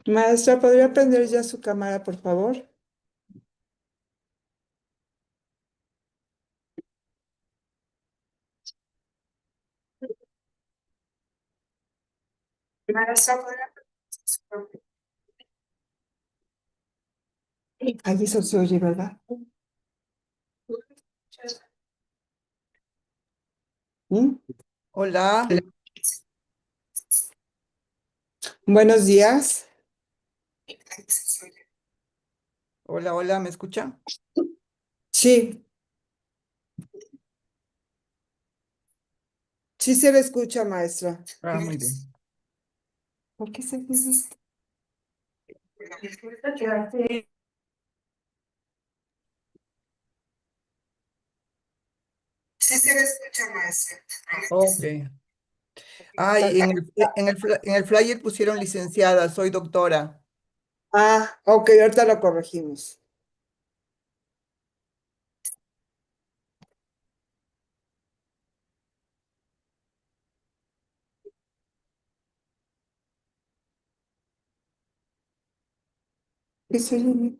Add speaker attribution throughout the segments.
Speaker 1: Maestra, ¿podría prender ya su cámara, por favor? Maestra, ¿podría prender su cámara? Allí se oye, ¿verdad? ¿Mm?
Speaker 2: Hola,
Speaker 1: Buenos días.
Speaker 2: hola, hola, ¿me escucha?
Speaker 1: Sí, sí se le escucha, maestra.
Speaker 2: Ah, muy bien.
Speaker 1: ¿Por qué se dice? Sí se le escucha, maestra.
Speaker 2: Ok. Ay, en el flyer pusieron licenciada, soy doctora.
Speaker 1: Ah, ok, ahorita lo corregimos. ¿Qué se oye?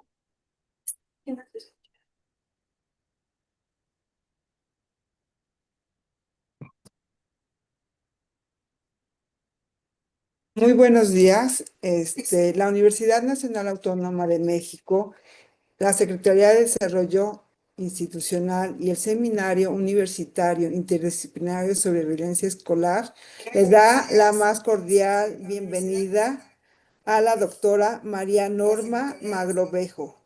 Speaker 1: Muy buenos días. La Universidad Nacional Autónoma de México, la Secretaría de Desarrollo Institucional y el Seminario Universitario Interdisciplinario sobre Violencia Escolar les da la más cordial bienvenida a la doctora María Norma Magrovejo.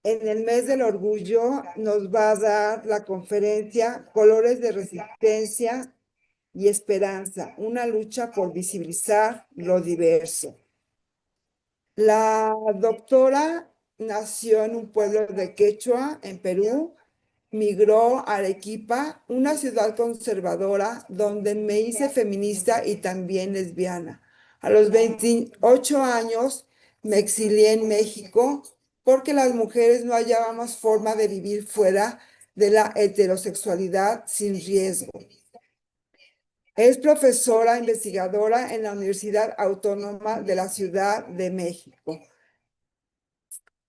Speaker 1: En el mes del orgullo nos va a dar la conferencia Colores de Resistencia y Esperanza, una lucha por visibilizar lo diverso. La doctora nació en un pueblo de Quechua, en Perú, migró a Arequipa, una ciudad conservadora donde me hice feminista y también lesbiana. A los 28 años me exilié en México porque las mujeres no hallábamos forma de vivir fuera de la heterosexualidad sin riesgo. Es profesora investigadora en la Universidad Autónoma de la Ciudad de México.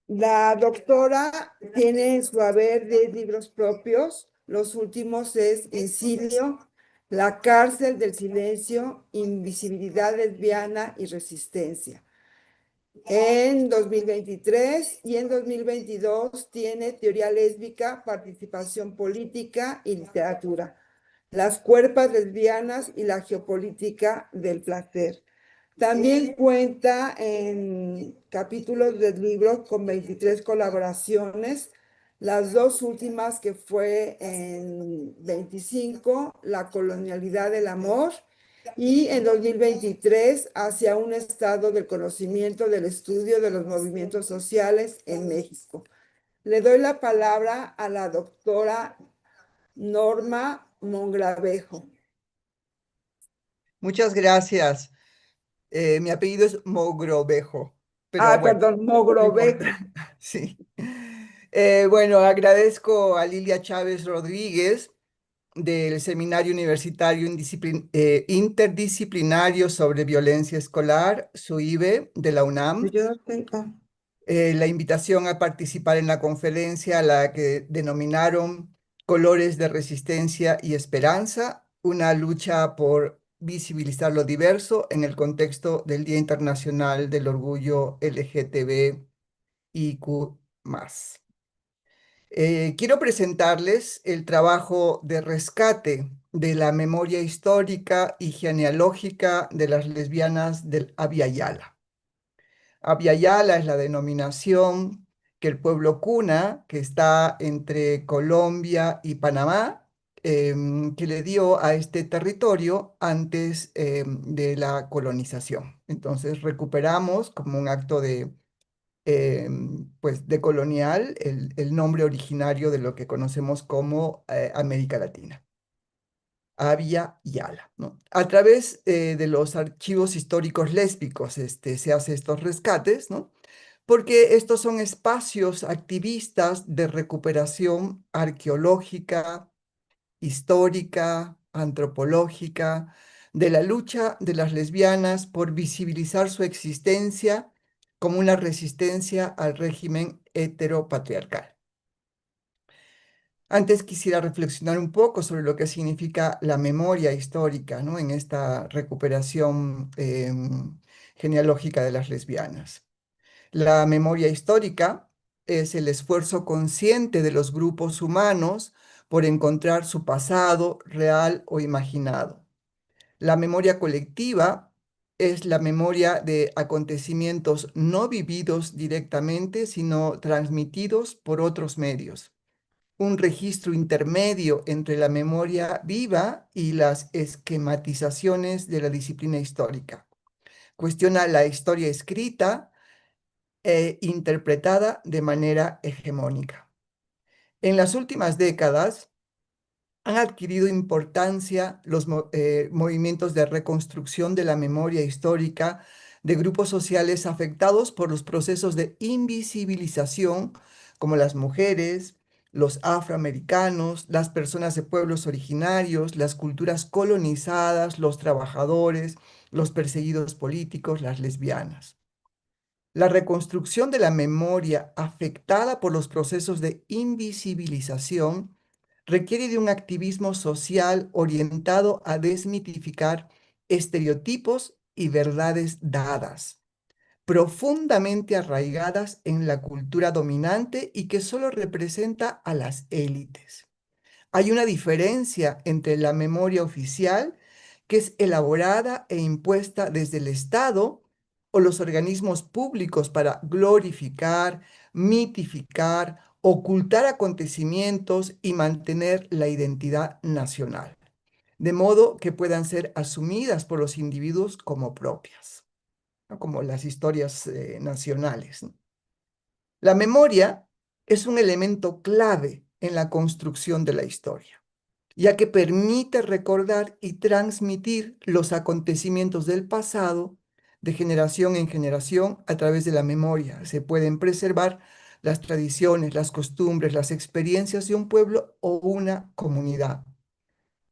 Speaker 1: La doctora tiene en su haber 10 libros propios. Los últimos es Incilio, La cárcel del silencio, Invisibilidad lesbiana y resistencia. En 2023 y en 2022 tiene Teoría lésbica, Participación política y literatura, Las cuerpas lesbianas y la geopolítica del placer. También cuenta en capítulos del libro con 23 colaboraciones, las dos últimas que fue en 25, La colonialidad del amor, y en 2023 hacia un estado del conocimiento del estudio de los movimientos sociales en México. Le doy la palabra a la doctora Norma Mongravejo.
Speaker 2: Muchas gracias. Mi apellido es Mogrovejo, pero
Speaker 1: Ah,
Speaker 2: bueno,
Speaker 1: perdón,
Speaker 2: no importa.
Speaker 1: Mogrovejo.
Speaker 2: Sí. Bueno, agradezco a Lilia Chávez Rodríguez del Seminario Universitario Interdisciplinario sobre Violencia Escolar, SUIVE, de la UNAM,
Speaker 1: Yo no tengo.
Speaker 2: la invitación a participar en la conferencia a la que denominaron Colores de Resistencia y Esperanza, una lucha por visibilizar lo diverso en el contexto del Día Internacional del Orgullo LGTBIQ+. Quiero presentarles el trabajo de rescate de la memoria histórica y genealógica de las lesbianas del Abya Yala. Abya Yala es la denominación que el pueblo Cuna, que está entre Colombia y Panamá, que le dio a este territorio antes de la colonización. Entonces recuperamos como un acto de, pues, de colonial el nombre originario de lo que conocemos como América Latina. Abya Yala, ¿no? A través de los archivos históricos lésbicos se hace estos rescates, ¿no? Porque estos son espacios activistas de recuperación arqueológica, histórica, antropológica, de la lucha de las lesbianas por visibilizar su existencia como una resistencia al régimen heteropatriarcal. Antes quisiera reflexionar un poco sobre lo que significa la memoria histórica, ¿no? En esta recuperación genealógica de las lesbianas. La memoria histórica es el esfuerzo consciente de los grupos humanos por encontrar su pasado real o imaginado. La memoria colectiva es la memoria de acontecimientos no vividos directamente, sino transmitidos por otros medios. Un registro intermedio entre la memoria viva y las esquematizaciones de la disciplina histórica. Cuestiona la historia escrita e interpretada de manera hegemónica. En las últimas décadas han adquirido importancia los movimientos de reconstrucción de la memoria histórica de grupos sociales afectados por los procesos de invisibilización, como las mujeres, los afroamericanos, las personas de pueblos originarios, las culturas colonizadas, los trabajadores, los perseguidos políticos, las lesbianas. La reconstrucción de la memoria afectada por los procesos de invisibilización requiere de un activismo social orientado a desmitificar estereotipos y verdades dadas, profundamente arraigadas en la cultura dominante y que solo representa a las élites. Hay una diferencia entre la memoria oficial, que es elaborada e impuesta desde el Estado o los organismos públicos para glorificar, mitificar, ocultar acontecimientos y mantener la identidad nacional, de modo que puedan ser asumidas por los individuos como propias, ¿no? Como las historias nacionales, ¿no? La memoria es un elemento clave en la construcción de la historia, ya que permite recordar y transmitir los acontecimientos del pasado de generación en generación a través de la memoria. Se pueden preservar las tradiciones, las costumbres, las experiencias de un pueblo o una comunidad.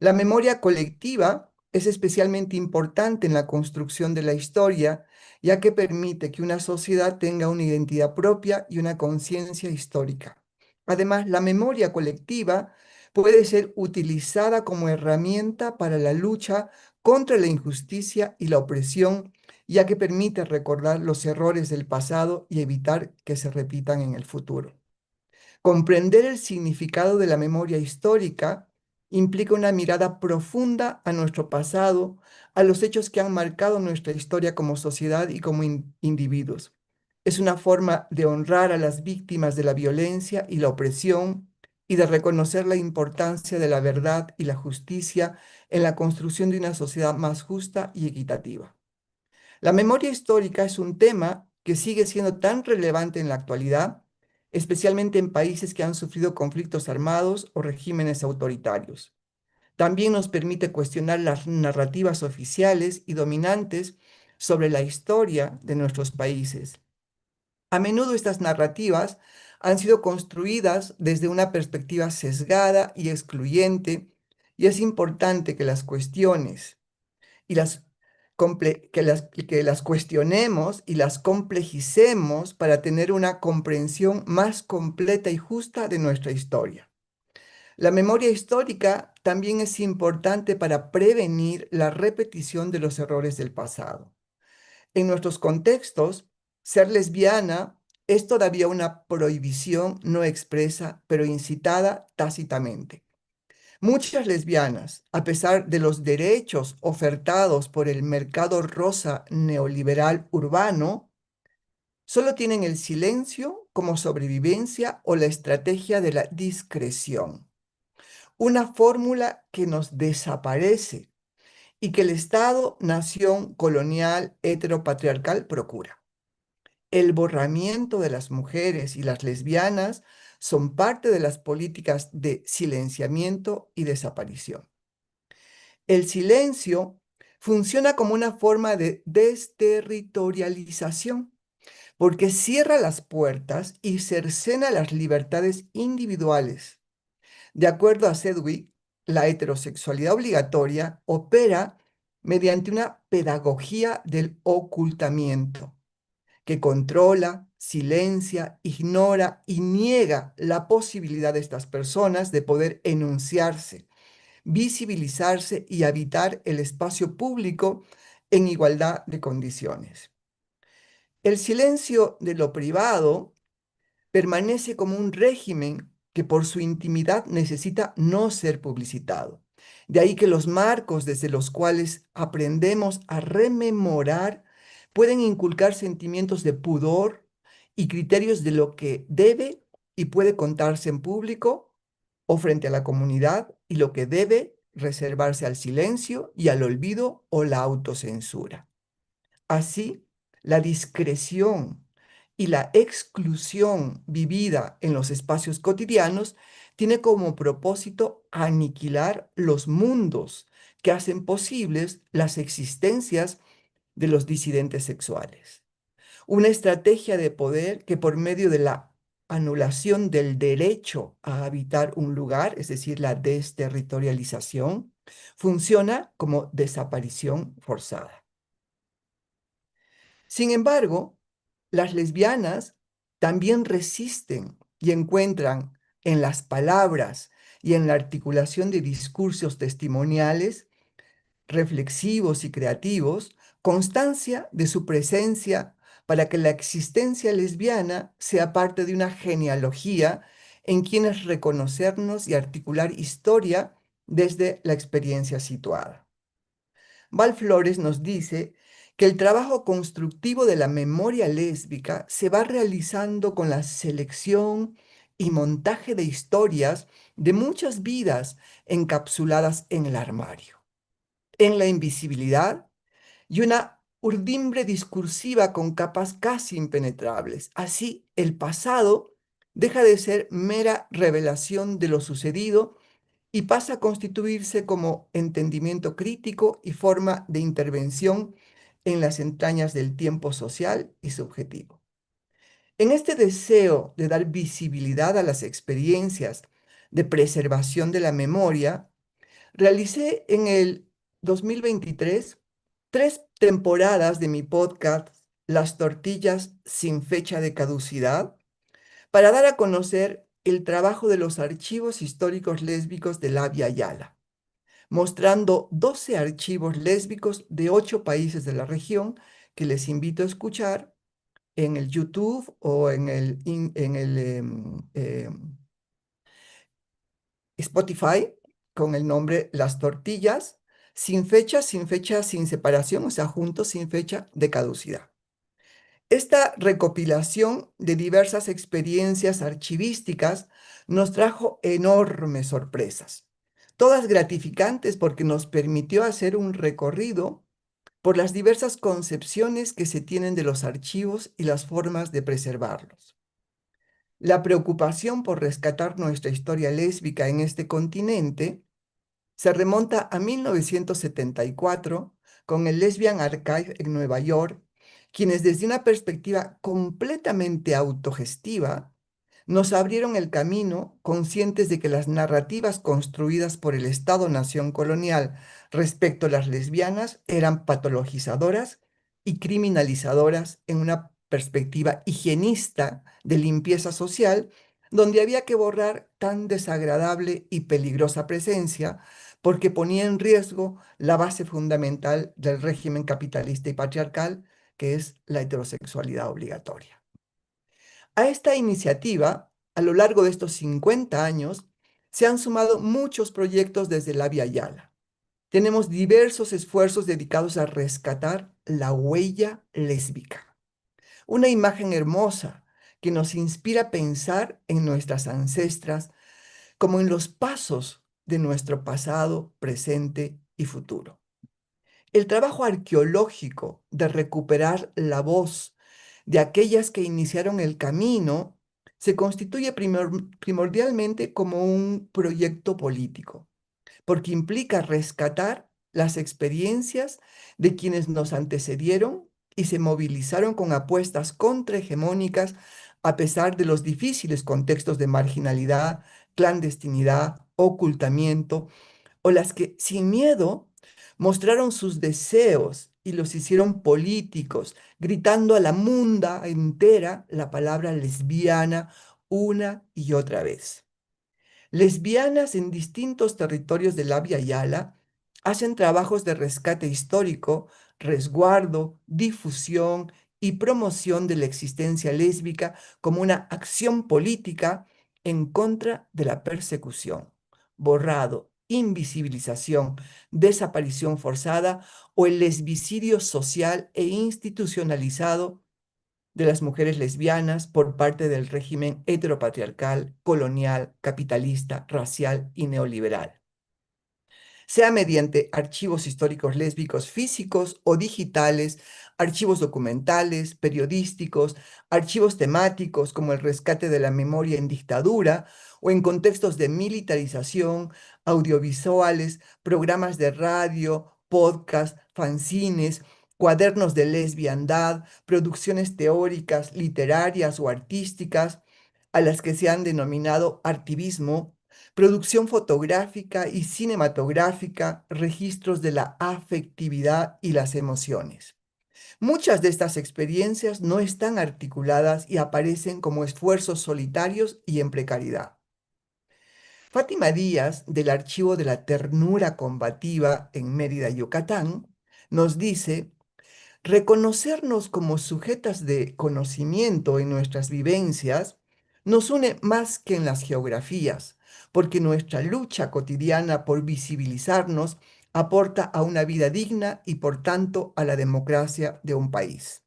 Speaker 2: La memoria colectiva es especialmente importante en la construcción de la historia, ya que permite que una sociedad tenga una identidad propia y una conciencia histórica. Además, la memoria colectiva puede ser utilizada como herramienta para la lucha contra la injusticia y la opresión, ya que permite recordar los errores del pasado y evitar que se repitan en el futuro. Comprender el significado de la memoria histórica implica una mirada profunda a nuestro pasado, a los hechos que han marcado nuestra historia como sociedad y como individuos. Es una forma de honrar a las víctimas de la violencia y la opresión y de reconocer la importancia de la verdad y la justicia en la construcción de una sociedad más justa y equitativa. La memoria histórica es un tema que sigue siendo tan relevante en la actualidad, especialmente en países que han sufrido conflictos armados o regímenes autoritarios. También nos permite cuestionar las narrativas oficiales y dominantes sobre la historia de nuestros países. A menudo estas narrativas han sido construidas desde una perspectiva sesgada y excluyente, y es importante que las cuestiones y que las cuestionemos y las complejicemos para tener una comprensión más completa y justa de nuestra historia. La memoria histórica también es importante para prevenir la repetición de los errores del pasado. En nuestros contextos, ser lesbiana es todavía una prohibición no expresa, pero incitada tácitamente. Muchas lesbianas, a pesar de los derechos ofertados por el mercado rosa neoliberal urbano, solo tienen el silencio como sobrevivencia o la estrategia de la discreción, una fórmula que nos desaparece y que el Estado-nación colonial heteropatriarcal procura. El borramiento de las mujeres y las lesbianas son parte de las políticas de silenciamiento y desaparición. El silencio funciona como una forma de desterritorialización, porque cierra las puertas y cercena las libertades individuales. De acuerdo a Sedgwick, la heterosexualidad obligatoria opera mediante una pedagogía del ocultamiento que controla, silencia, ignora y niega la posibilidad de estas personas de poder enunciarse, visibilizarse y habitar el espacio público en igualdad de condiciones. El silencio de lo privado permanece como un régimen que por su intimidad necesita no ser publicitado. De ahí que los marcos desde los cuales aprendemos a rememorar pueden inculcar sentimientos de pudor y criterios de lo que debe y puede contarse en público o frente a la comunidad y lo que debe reservarse al silencio y al olvido o la autocensura. Así, la discreción y la exclusión vivida en los espacios cotidianos tiene como propósito aniquilar los mundos que hacen posibles las existencias de los disidentes sexuales. Una estrategia de poder que por medio de la anulación del derecho a habitar un lugar, es decir, la desterritorialización, funciona como desaparición forzada. Sin embargo, las lesbianas también resisten y encuentran en las palabras y en la articulación de discursos testimoniales, reflexivos y creativos, constancia de su presencia para que la existencia lesbiana sea parte de una genealogía en quienes reconocernos y articular historia desde la experiencia situada. Val Flores nos dice que el trabajo constructivo de la memoria lésbica se va realizando con la selección y montaje de historias de muchas vidas encapsuladas en el armario, en la invisibilidad y una urdimbre discursiva con capas casi impenetrables. Así, el pasado deja de ser mera revelación de lo sucedido y pasa a constituirse como entendimiento crítico y forma de intervención en las entrañas del tiempo social y subjetivo. En este deseo de dar visibilidad a las experiencias de preservación de la memoria, realicé en el 2023 tres temporadas de mi podcast Las tortillas sin fecha de caducidad, para dar a conocer el trabajo de los archivos históricos lésbicos de la Via Yala, mostrando 12 archivos lésbicos de 8 países de la región que les invito a escuchar en el YouTube o en el Spotify con el nombre Las Tortillas, sin fecha, sin separación, o sea, juntos, sin fecha de caducidad. Esta recopilación de diversas experiencias archivísticas nos trajo enormes sorpresas, todas gratificantes porque nos permitió hacer un recorrido por las diversas concepciones que se tienen de los archivos y las formas de preservarlos. La preocupación por rescatar nuestra historia lésbica en este continente se remonta a 1974 con el Lesbian Archive en Nueva York, quienes desde una perspectiva completamente autogestiva nos abrieron el camino conscientes de que las narrativas construidas por el Estado-nación colonial respecto a las lesbianas eran patologizadoras y criminalizadoras en una perspectiva higienista de limpieza social, donde había que borrar tan desagradable y peligrosa presencia porque ponía en riesgo la base fundamental del régimen capitalista y patriarcal, que es la heterosexualidad obligatoria. A esta iniciativa, a lo largo de estos 50 años, se han sumado muchos proyectos desde la Via Yala. Tenemos diversos esfuerzos dedicados a rescatar la huella lésbica, una imagen hermosa que nos inspira a pensar en nuestras ancestras como en los pasos de nuestro pasado, presente y futuro. El trabajo arqueológico de recuperar la voz de aquellas que iniciaron el camino se constituye primordialmente como un proyecto político, porque implica rescatar las experiencias de quienes nos antecedieron y se movilizaron con apuestas contrahegemónicas a pesar de los difíciles contextos de marginalidad, clandestinidad, ocultamiento, o las que sin miedo Mostraron sus deseos y los hicieron políticos, gritando a la munda entera la palabra lesbiana una y otra vez. Lesbianas en distintos territorios de la Via Yala hacen trabajos de rescate histórico, resguardo, difusión y promoción de la existencia lésbica como una acción política en contra de la persecución, borrado, invisibilización, desaparición forzada o el lesbicidio social e institucionalizado de las mujeres lesbianas por parte del régimen heteropatriarcal, colonial, capitalista, racial y neoliberal, sea mediante archivos históricos lésbicos físicos o digitales, archivos documentales, periodísticos, archivos temáticos como el rescate de la memoria en dictadura o en contextos de militarización, audiovisuales, programas de radio, podcast, fanzines, cuadernos de lesbiandad, producciones teóricas, literarias o artísticas, a las que se han denominado artivismo, producción fotográfica y cinematográfica, registros de la afectividad y las emociones. Muchas de estas experiencias no están articuladas y aparecen como esfuerzos solitarios y en precariedad. Fátima Díaz, del Archivo de la Ternura Combativa en Mérida, Yucatán, nos dice: reconocernos como sujetas de conocimiento en nuestras vivencias nos une más que en las geografías, porque nuestra lucha cotidiana por visibilizarnos aporta a una vida digna y por tanto a la democracia de un país.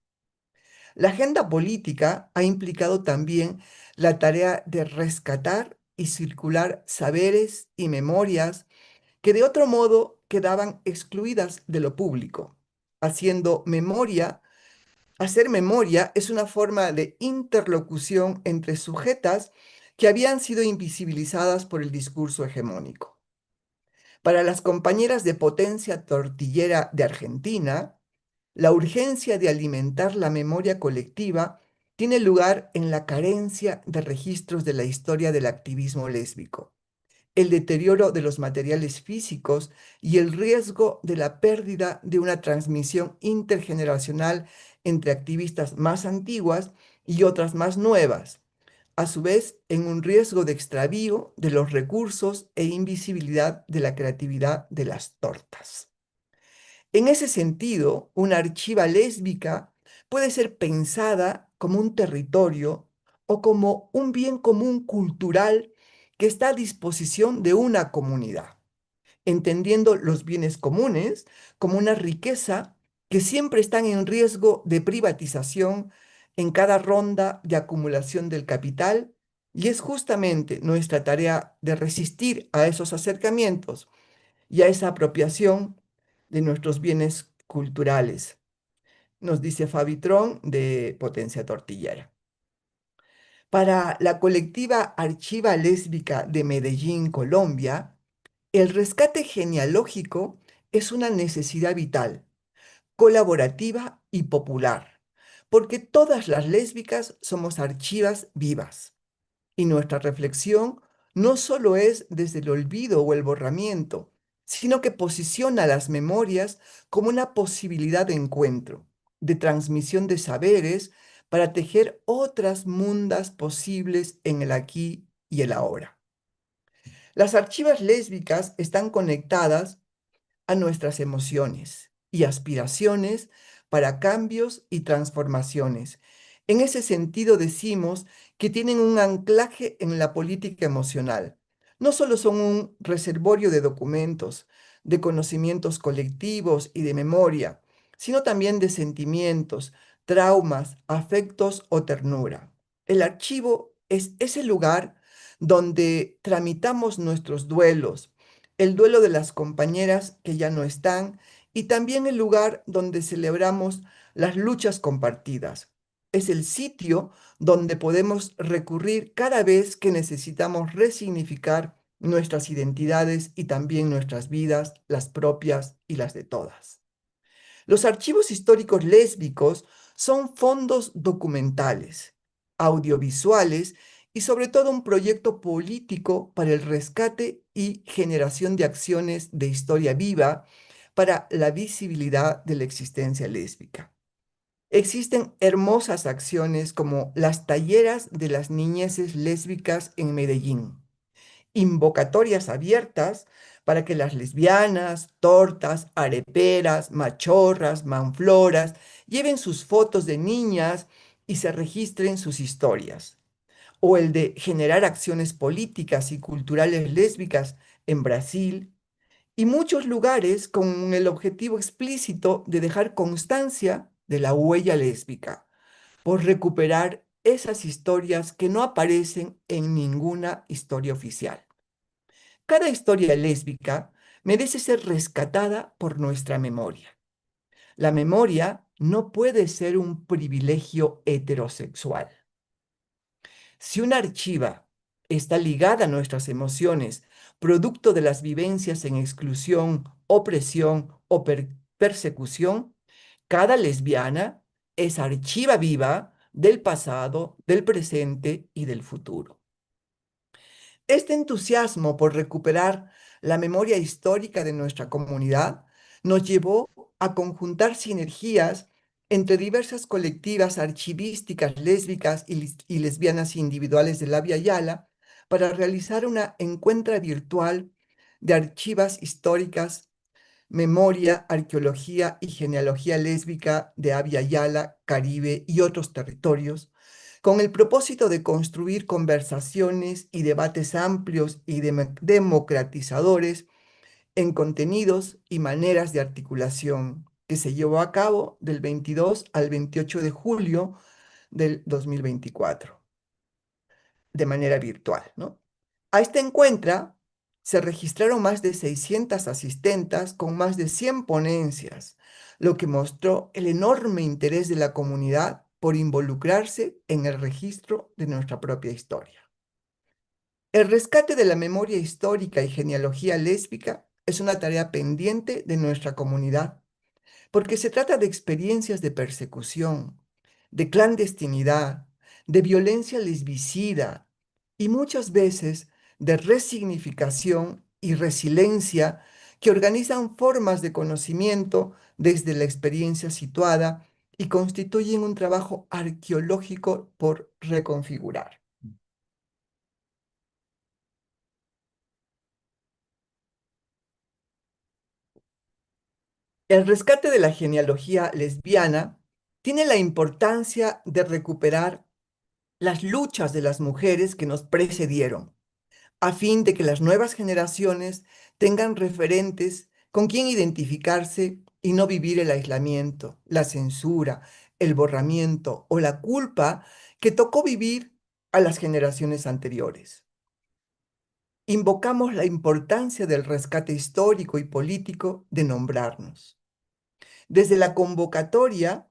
Speaker 2: La agenda política ha implicado también la tarea de rescatar y circular saberes y memorias que de otro modo quedaban excluidas de lo público. Haciendo memoria, hacer memoria es una forma de interlocución entre sujetas que habían sido invisibilizadas por el discurso hegemónico. Para las compañeras de Potencia Tortillera de Argentina, la urgencia de alimentar la memoria colectiva tiene lugar en la carencia de registros de la historia del activismo lésbico, el deterioro de los materiales físicos y el riesgo de la pérdida de una transmisión intergeneracional entre activistas más antiguas y otras más nuevas, a su vez en un riesgo de extravío de los recursos e invisibilidad de la creatividad de las tortas. En ese sentido, una archiva lésbica puede ser pensada como un territorio o como un bien común cultural que está a disposición de una comunidad, entendiendo los bienes comunes como una riqueza que siempre están en riesgo de privatización en cada ronda de acumulación del capital, y es justamente nuestra tarea de resistir a esos acercamientos y a esa apropiación de nuestros bienes culturales, nos dice Fabitrón de Potencia Tortillera. Para la colectiva Archiva Lésbica de Medellín, Colombia, el rescate genealógico es una necesidad vital, colaborativa y popular, porque todas las lésbicas somos archivas vivas. Y nuestra reflexión no solo es desde el olvido o el borramiento, sino que posiciona las memorias como una posibilidad de encuentro, de transmisión de saberes para tejer otras mundas posibles en el aquí y el ahora. Las archivas lésbicas están conectadas a nuestras emociones y aspiraciones para cambios y transformaciones. En ese sentido decimos que tienen un anclaje en la política emocional. No solo son un reservorio de documentos, de conocimientos colectivos y de memoria, sino también de sentimientos, traumas, afectos o ternura. El archivo es ese lugar donde tramitamos nuestros duelos, el duelo de las compañeras que ya no están y también el lugar donde celebramos las luchas compartidas. Es el sitio donde podemos recurrir cada vez que necesitamos resignificar nuestras identidades y también nuestras vidas, las propias y las de todas. Los archivos históricos lésbicos son fondos documentales, audiovisuales y sobre todo un proyecto político para el rescate y generación de acciones de historia viva para la visibilidad de la existencia lésbica. Existen hermosas acciones como las talleras de las niñeces lésbicas en Medellín, invocatorias abiertas para que las lesbianas, tortas, areperas, machorras, manfloras lleven sus fotos de niñas y se registren sus historias, o el de generar acciones políticas y culturales lésbicas en Brasil y muchos lugares con el objetivo explícito de dejar constancia de la huella lésbica, por recuperar esas historias que no aparecen en ninguna historia oficial. Cada historia lésbica merece ser rescatada por nuestra memoria. La memoria no puede ser un privilegio heterosexual. Si una archiva está ligada a nuestras emociones, producto de las vivencias en exclusión, opresión o persecución, cada lesbiana es archiva viva del pasado, del presente y del futuro. Este entusiasmo por recuperar la memoria histórica de nuestra comunidad nos llevó a conjuntar sinergias entre diversas colectivas archivísticas lésbicas y lesbianas individuales de la Via Yala para realizar una encuentra virtual de archivas históricas, memoria, arqueología y genealogía lésbica de Abya Yala, Caribe y otros territorios, con el propósito de construir conversaciones y debates amplios y democratizadores en contenidos y maneras de articulación, que se llevó a cabo del 22 al 28 de julio del 2024 de manera virtual, ¿no? A este encuentro se registraron más de 600 asistentas con más de 100 ponencias, lo que mostró el enorme interés de la comunidad por involucrarse en el registro de nuestra propia historia. El rescate de la memoria histórica y genealogía lésbica es una tarea pendiente de nuestra comunidad porque se trata de experiencias de persecución, de clandestinidad, de violencia lesbicida y muchas veces de resignificación y resiliencia que organizan formas de conocimiento desde la experiencia situada y constituyen un trabajo arqueológico por reconfigurar. El rescate de la genealogía lesbiana tiene la importancia de recuperar las luchas de las mujeres que nos precedieron, a fin de que las nuevas generaciones tengan referentes con quien identificarse y no vivir el aislamiento, la censura, el borramiento o la culpa que tocó vivir a las generaciones anteriores. Invocamos la importancia del rescate histórico y político de nombrarnos. Desde la convocatoria,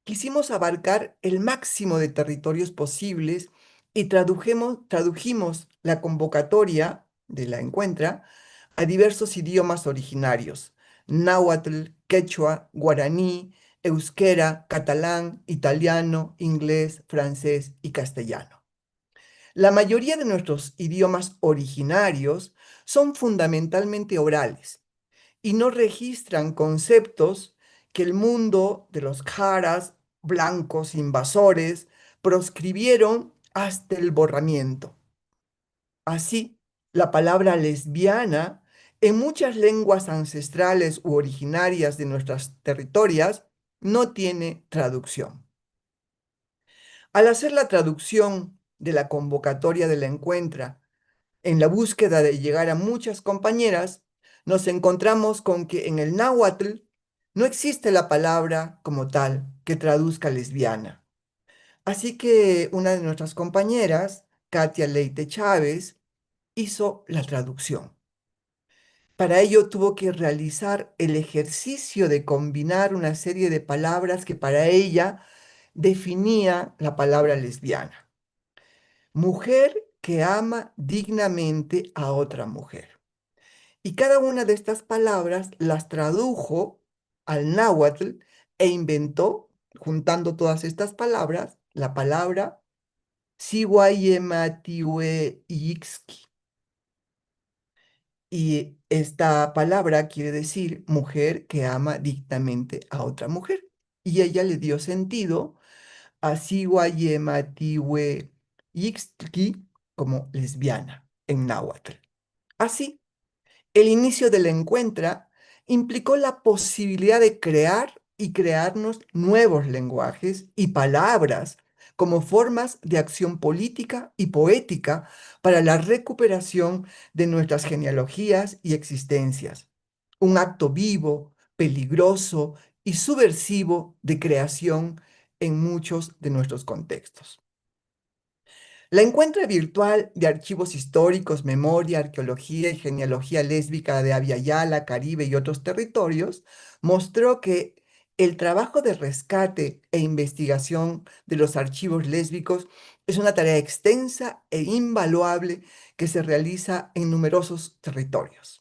Speaker 2: quisimos abarcar el máximo de territorios posibles y tradujimos la convocatoria de la encuentra a diversos idiomas originarios: náhuatl, quechua, guaraní, euskera, catalán, italiano, inglés, francés y castellano. La mayoría de nuestros idiomas originarios son fundamentalmente orales y no registran conceptos que el mundo de los jaras blancos invasores proscribieron hasta el borramiento. Así, la palabra lesbiana en muchas lenguas ancestrales u originarias de nuestras territorios no tiene traducción. Al hacer la traducción de la convocatoria de la encuentra, en la búsqueda de llegar a muchas compañeras, nos encontramos con que en el náhuatl no existe la palabra como tal que traduzca lesbiana. Así que una de nuestras compañeras, Katia Leite Chávez, hizo la traducción. Para ello tuvo que realizar el ejercicio de combinar una serie de palabras que para ella definía la palabra lesbiana. Mujer que ama dignamente a otra mujer. Y cada una de estas palabras las tradujo al náhuatl e inventó, juntando todas estas palabras, la palabra Sihuayematihueixqui. Y esta palabra quiere decir mujer que ama dignamente a otra mujer. Y ella le dio sentido a Sihuayematiwe Ixtli como lesbiana en náhuatl. Así, el inicio del encuentro implicó la posibilidad de crear y crearnos nuevos lenguajes y palabras como formas de acción política y poética para la recuperación de nuestras genealogías y existencias. Un acto vivo, peligroso y subversivo de creación en muchos de nuestros contextos. La encuentra virtual de archivos históricos, memoria, arqueología y genealogía lésbica de Abya Yala, Caribe y otros territorios mostró que el trabajo de rescate e investigación de los archivos lésbicos es una tarea extensa e invaluable que se realiza en numerosos territorios.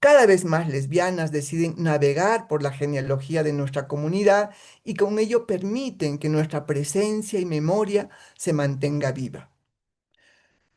Speaker 2: Cada vez más lesbianas deciden navegar por la genealogía de nuestra comunidad y con ello permiten que nuestra presencia y memoria se mantenga viva.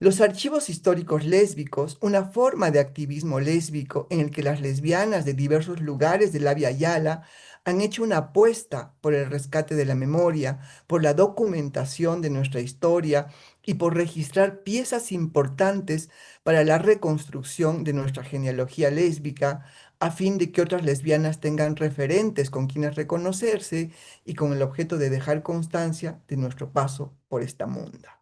Speaker 2: Los archivos históricos lésbicos, una forma de activismo lésbico en el que las lesbianas de diversos lugares de la Via Yala han hecho una apuesta por el rescate de la memoria, por la documentación de nuestra historia y por registrar piezas importantes para la reconstrucción de nuestra genealogía lésbica, a fin de que otras lesbianas tengan referentes con quienes reconocerse y con el objeto de dejar constancia de nuestro paso por esta munda.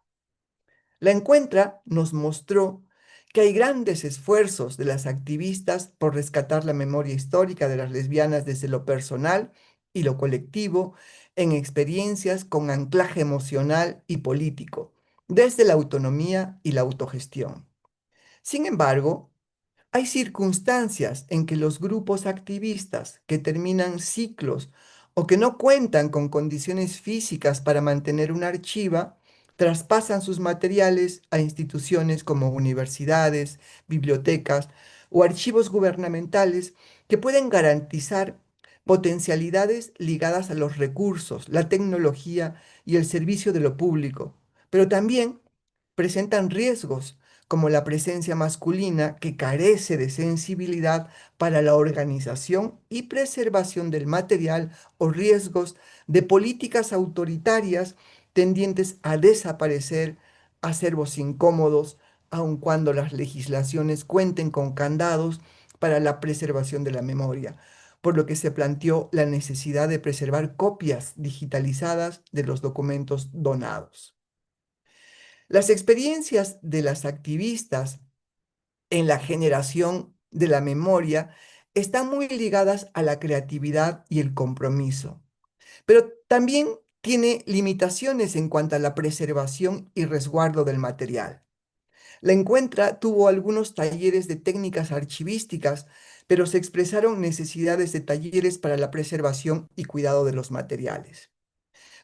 Speaker 2: La encuentra nos mostró que hay grandes esfuerzos de las activistas por rescatar la memoria histórica de las lesbianas desde lo personal y lo colectivo en experiencias con anclaje emocional y político, desde la autonomía y la autogestión. Sin embargo, hay circunstancias en que los grupos activistas que terminan ciclos o que no cuentan con condiciones físicas para mantener una archiva, traspasan sus materiales a instituciones como universidades, bibliotecas o archivos gubernamentales que pueden garantizar potencialidades ligadas a los recursos, la tecnología y el servicio de lo público, pero también presentan riesgos como la presencia masculina que carece de sensibilidad para la organización y preservación del material o riesgos de políticas autoritarias tendientes a desaparecer acervos incómodos, aun cuando las legislaciones cuenten con candados para la preservación de la memoria, por lo que se planteó la necesidad de preservar copias digitalizadas de los documentos donados. Las experiencias de las activistas en la generación de la memoria están muy ligadas a la creatividad y el compromiso, pero también tiene limitaciones en cuanto a la preservación y resguardo del material. La Encuentra tuvo algunos talleres de técnicas archivísticas, pero se expresaron necesidades de talleres para la preservación y cuidado de los materiales.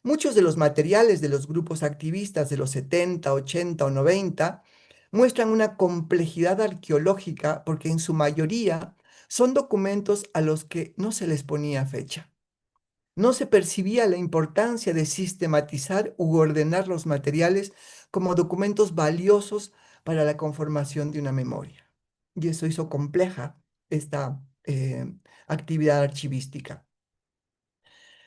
Speaker 2: Muchos de los materiales de los grupos activistas de los 70, 80 o 90 muestran una complejidad arqueológica porque en su mayoría son documentos a los que no se les ponía fecha. No se percibía la importancia de sistematizar u ordenar los materiales como documentos valiosos para la conformación de una memoria. Y eso hizo compleja esta actividad archivística.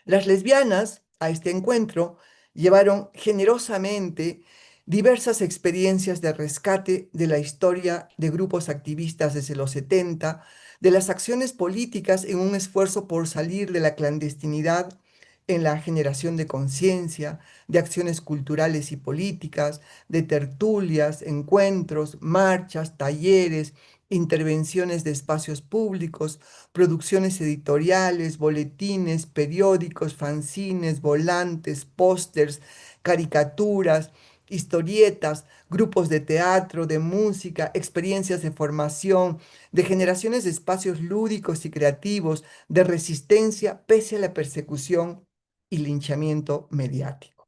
Speaker 2: Las lesbianas a este encuentro llevaron generosamente diversas experiencias de rescate de la historia de grupos activistas desde los 70, de las acciones políticas en un esfuerzo por salir de la clandestinidad en la generación de conciencia, de acciones culturales y políticas, de tertulias, encuentros, marchas, talleres, intervenciones de espacios públicos, producciones editoriales, boletines, periódicos, fanzines, volantes, pósters, caricaturas, historietas, grupos de teatro, de música, experiencias de formación, de generaciones de espacios lúdicos y creativos, de resistencia pese a la persecución y linchamiento mediático.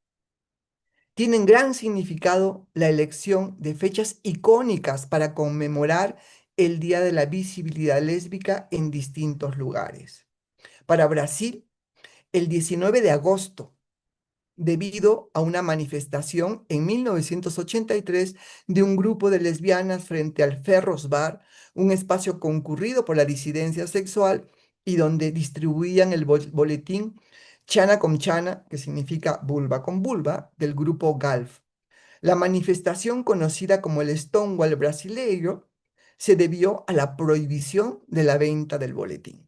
Speaker 2: Tienen gran significado la elección de fechas icónicas para conmemorar el Día de la Visibilidad Lésbica en distintos lugares. Para Brasil, el 19 de agosto, debido a una manifestación en 1983 de un grupo de lesbianas frente al Ferros Bar, un espacio concurrido por la disidencia sexual y donde distribuían el boletín Chana con Chana, que significa vulva con vulva, del grupo GALF. La manifestación, conocida como el Stonewall brasileiro, se debió a la prohibición de la venta del boletín.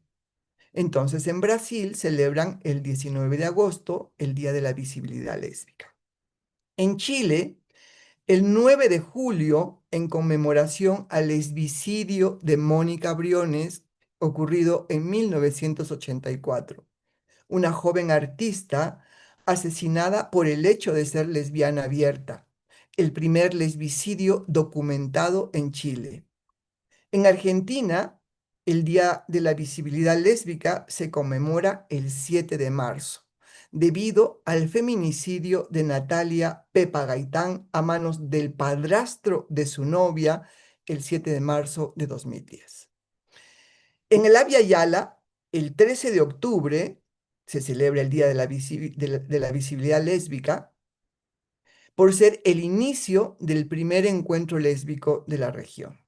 Speaker 2: Entonces, en Brasil celebran el 19 de agosto el Día de la Visibilidad Lésbica. En Chile, el 9 de julio, en conmemoración al lesbicidio de Mónica Briones, ocurrido en 1984, una joven artista asesinada por el hecho de ser lesbiana abierta, el primer lesbicidio documentado en Chile. En Argentina, el Día de la Visibilidad Lésbica se conmemora el 7 de marzo, debido al feminicidio de Natalia Pepa Gaitán a manos del padrastro de su novia el 7 de marzo de 2010. En el Abya Yala, el 13 de octubre, se celebra el Día de la Visibilidad Lésbica por ser el inicio del primer encuentro lésbico de la región.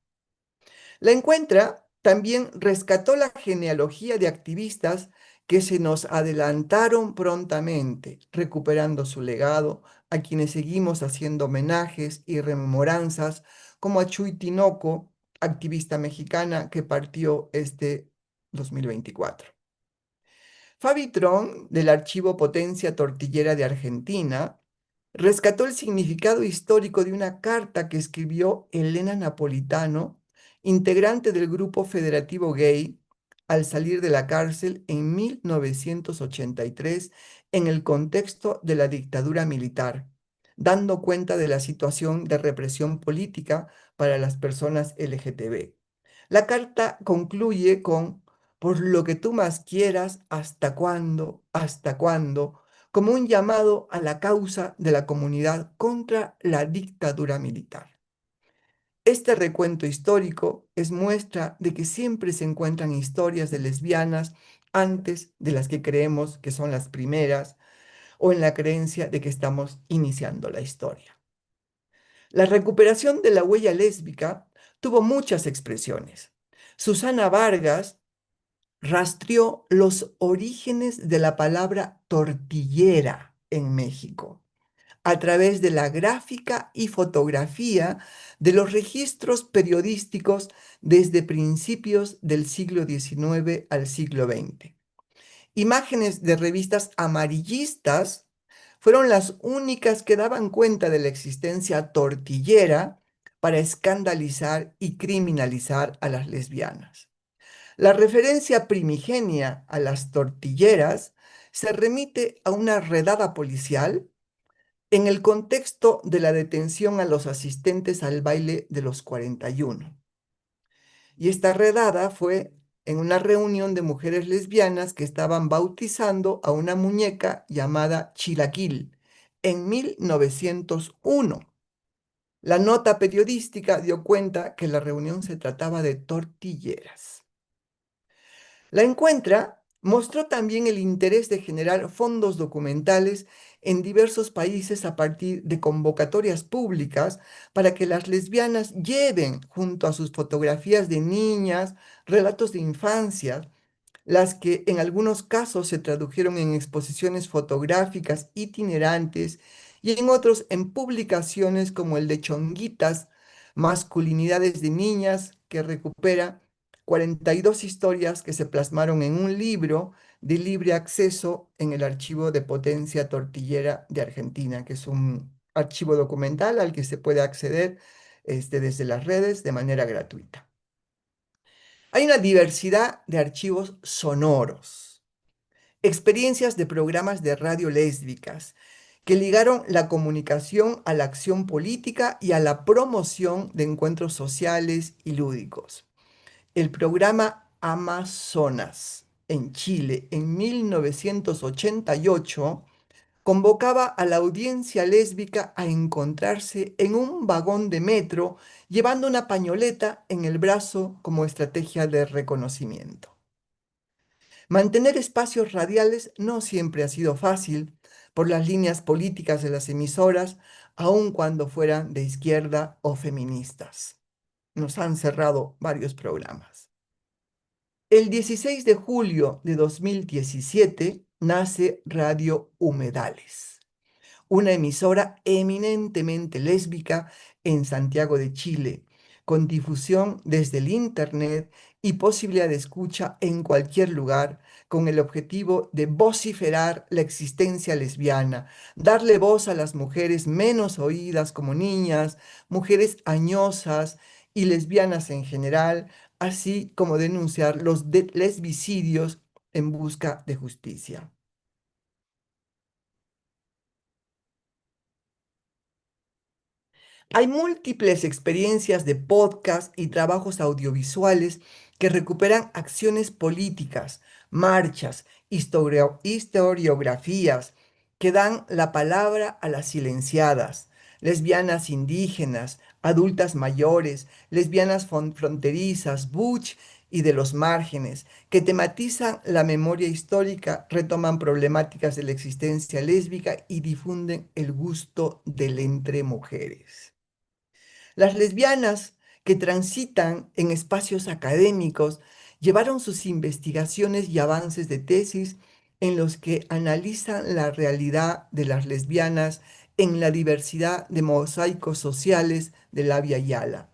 Speaker 2: La Encuentra también rescató la genealogía de activistas que se nos adelantaron prontamente, recuperando su legado, a quienes seguimos haciendo homenajes y rememoranzas, como a Chuy Tinoco, activista mexicana que partió este 2024. Fabi Tron, del archivo Potencia Tortillera de Argentina, rescató el significado histórico de una carta que escribió Elena Napolitano, integrante del grupo federativo gay, al salir de la cárcel en 1983 en el contexto de la dictadura militar, dando cuenta de la situación de represión política para las personas LGTB. La carta concluye con por lo que tú más quieras, ¿hasta cuándo? ¿Hasta cuándo? Como un llamado a la causa de la comunidad contra la dictadura militar. Este recuento histórico es muestra de que siempre se encuentran historias de lesbianas antes de las que creemos que son las primeras o en la creencia de que estamos iniciando la historia. La recuperación de la huella lésbica tuvo muchas expresiones. Susana Vargas rastreó los orígenes de la palabra tortillera en México a través de la gráfica y fotografía de los registros periodísticos desde principios del siglo XIX al siglo XX. Imágenes de revistas amarillistas fueron las únicas que daban cuenta de la existencia tortillera para escandalizar y criminalizar a las lesbianas. La referencia primigenia a las tortilleras se remite a una redada policial en el contexto de la detención a los asistentes al baile de los 41. Y esta redada fue en una reunión de mujeres lesbianas que estaban bautizando a una muñeca llamada Chilaquil en 1901. La nota periodística dio cuenta que la reunión se trataba de tortilleras. La Encuentra mostró también el interés de generar fondos documentales en diversos países a partir de convocatorias públicas para que las lesbianas lleven junto a sus fotografías de niñas, relatos de infancia, las que en algunos casos se tradujeron en exposiciones fotográficas itinerantes y en otros en publicaciones como el de Chonguitas, Masculinidades de Niñas, que recupera 42 historias que se plasmaron en un libro de libre acceso en el archivo de Potencia Tortillera de Argentina, que es un archivo documental al que se puede acceder desde las redes de manera gratuita. Hay una diversidad de archivos sonoros, experiencias de programas de radio lésbicas que ligaron la comunicación a la acción política y a la promoción de encuentros sociales y lúdicos. El programa Amazonas en Chile en 1988 convocaba a la audiencia lésbica a encontrarse en un vagón de metro llevando una pañoleta en el brazo como estrategia de reconocimiento. Mantener espacios radiales no siempre ha sido fácil por las líneas políticas de las emisoras, aun cuando fueran de izquierda o feministas. Nos han cerrado varios programas. El 16 de julio de 2017 nace Radio Humedales, una emisora eminentemente lésbica en Santiago de Chile, con difusión desde el Internet y posibilidad de escucha en cualquier lugar, con el objetivo de vociferar la existencia lesbiana, darle voz a las mujeres menos oídas como niñas, mujeres añosas y lesbianas en general, así como denunciar los lesbicidios en busca de justicia. Hay múltiples experiencias de podcast y trabajos audiovisuales que recuperan acciones políticas, marchas, historiografías, que dan la palabra a las silenciadas, lesbianas indígenas, adultas mayores, lesbianas fronterizas, butch y de los márgenes, que tematizan la memoria histórica, retoman problemáticas de la existencia lésbica y difunden el gusto del entre mujeres. Las lesbianas que transitan en espacios académicos llevaron sus investigaciones y avances de tesis en los que analizan la realidad de las lesbianas en la diversidad de mosaicos sociales de la Via Yala,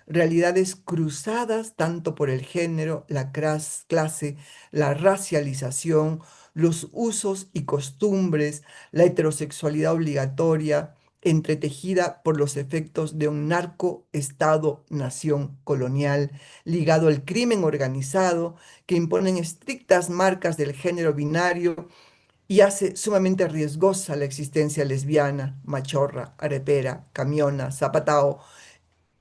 Speaker 2: realidades cruzadas tanto por el género, la clase, la racialización, los usos y costumbres, la heterosexualidad obligatoria, entretejida por los efectos de un narco-estado-nación colonial ligado al crimen organizado que imponen estrictas marcas del género binario y hace sumamente riesgosa la existencia lesbiana, machorra, arepera, camiona, zapatao.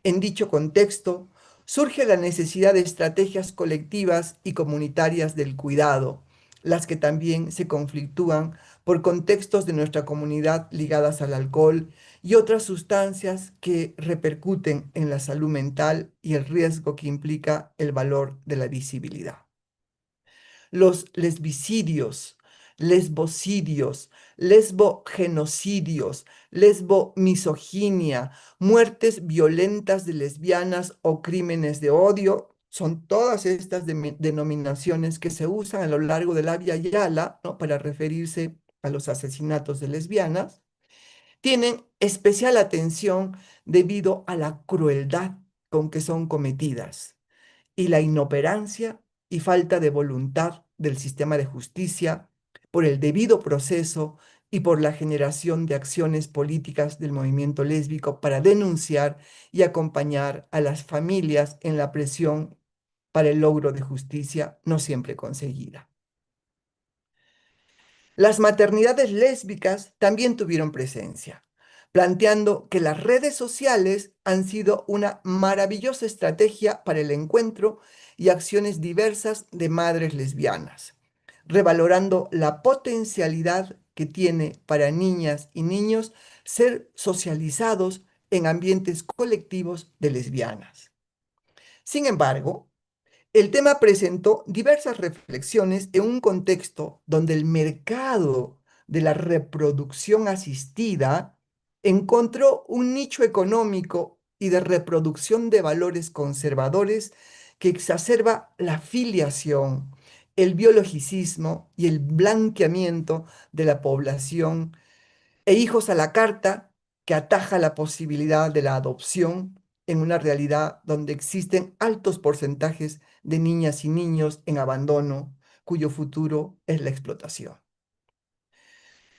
Speaker 2: En dicho contexto, surge la necesidad de estrategias colectivas y comunitarias del cuidado, las que también se conflictúan por contextos de nuestra comunidad ligadas al alcohol y otras sustancias que repercuten en la salud mental y el riesgo que implica el valor de la visibilidad. Los lesbicidios, lesbocidios, lesbogenocidios, lesbomisoginia, muertes violentas de lesbianas o crímenes de odio, son todas estas denominaciones que se usan a lo largo de la Via Yala, ¿no?, para referirse a los asesinatos de lesbianas, tienen especial atención debido a la crueldad con que son cometidas y la inoperancia y falta de voluntad del sistema de justicia por el debido proceso y por la generación de acciones políticas del movimiento lésbico para denunciar y acompañar a las familias en la presión para el logro de justicia no siempre conseguida. Las maternidades lésbicas también tuvieron presencia, planteando que las redes sociales han sido una maravillosa estrategia para el encuentro y acciones diversas de madres lesbianas, revalorando la potencialidad que tiene para niñas y niños ser socializados en ambientes colectivos de lesbianas. Sin embargo, el tema presentó diversas reflexiones en un contexto donde el mercado de la reproducción asistida encontró un nicho económico y de reproducción de valores conservadores que exacerba la filiación, el biologicismo y el blanqueamiento de la población e hijos a la carta que ataja la posibilidad de la adopción en una realidad donde existen altos porcentajes de niñas y niños en abandono, cuyo futuro es la explotación.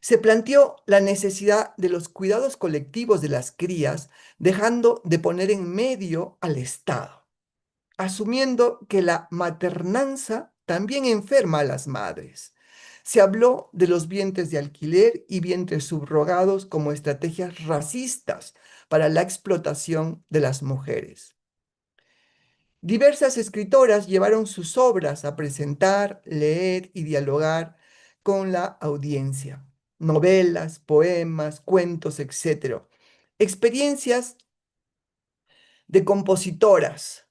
Speaker 2: Se planteó la necesidad de los cuidados colectivos de las crías, dejando de poner en medio al Estado, asumiendo que la maternanza también enferma a las madres. Se habló de los vientres de alquiler y vientres subrogados como estrategias racistas para la explotación de las mujeres. Diversas escritoras llevaron sus obras a presentar, leer y dialogar con la audiencia. Novelas, poemas, cuentos, etc. Experiencias de compositoras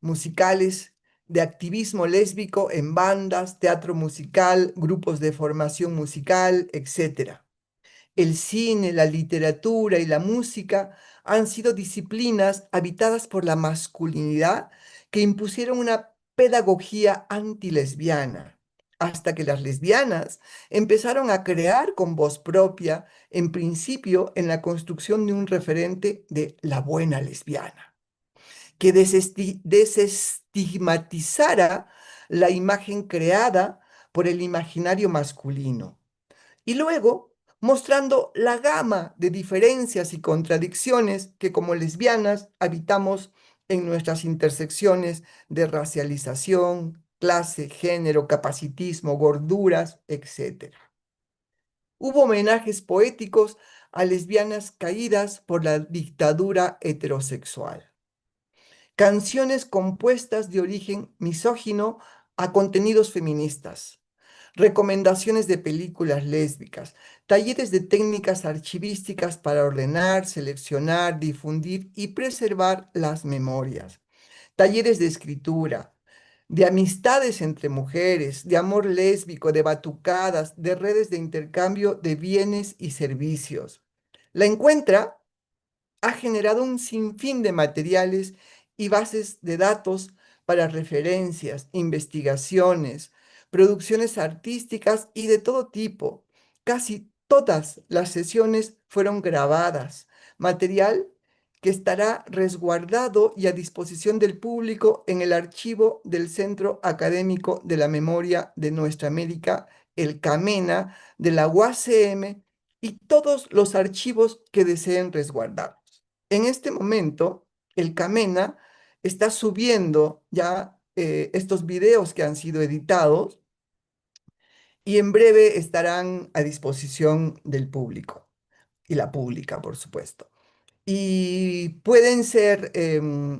Speaker 2: musicales, de activismo lésbico en bandas, teatro musical, grupos de formación musical, etc. El cine, la literatura y la música han sido disciplinas habitadas por la masculinidad que impusieron una pedagogía antilesbiana, hasta que las lesbianas empezaron a crear con voz propia, en principio en la construcción de un referente de la buena lesbiana, que desestigmatizara la imagen creada por el imaginario masculino y luego mostrando la gama de diferencias y contradicciones que como lesbianas habitamos en nuestras intersecciones de racialización, clase, género, capacitismo, gorduras, etc. Hubo homenajes poéticos a lesbianas caídas por la dictadura heterosexual, canciones compuestas de origen misógino a contenidos feministas, recomendaciones de películas lésbicas, talleres de técnicas archivísticas para ordenar, seleccionar, difundir y preservar las memorias, talleres de escritura, de amistades entre mujeres, de amor lésbico, de batucadas, de redes de intercambio de bienes y servicios. La encuentra ha generado un sinfín de materiales y bases de datos para referencias, investigaciones, producciones artísticas y de todo tipo. Casi todas las sesiones fueron grabadas, material que estará resguardado y a disposición del público en el archivo del Centro Académico de la Memoria de Nuestra América, el CAMENA, de la UACM y todos los archivos que deseen resguardar. En este momento, el Camena está subiendo ya estos videos que han sido editados y en breve estarán a disposición del público y la pública, por supuesto. Y pueden ser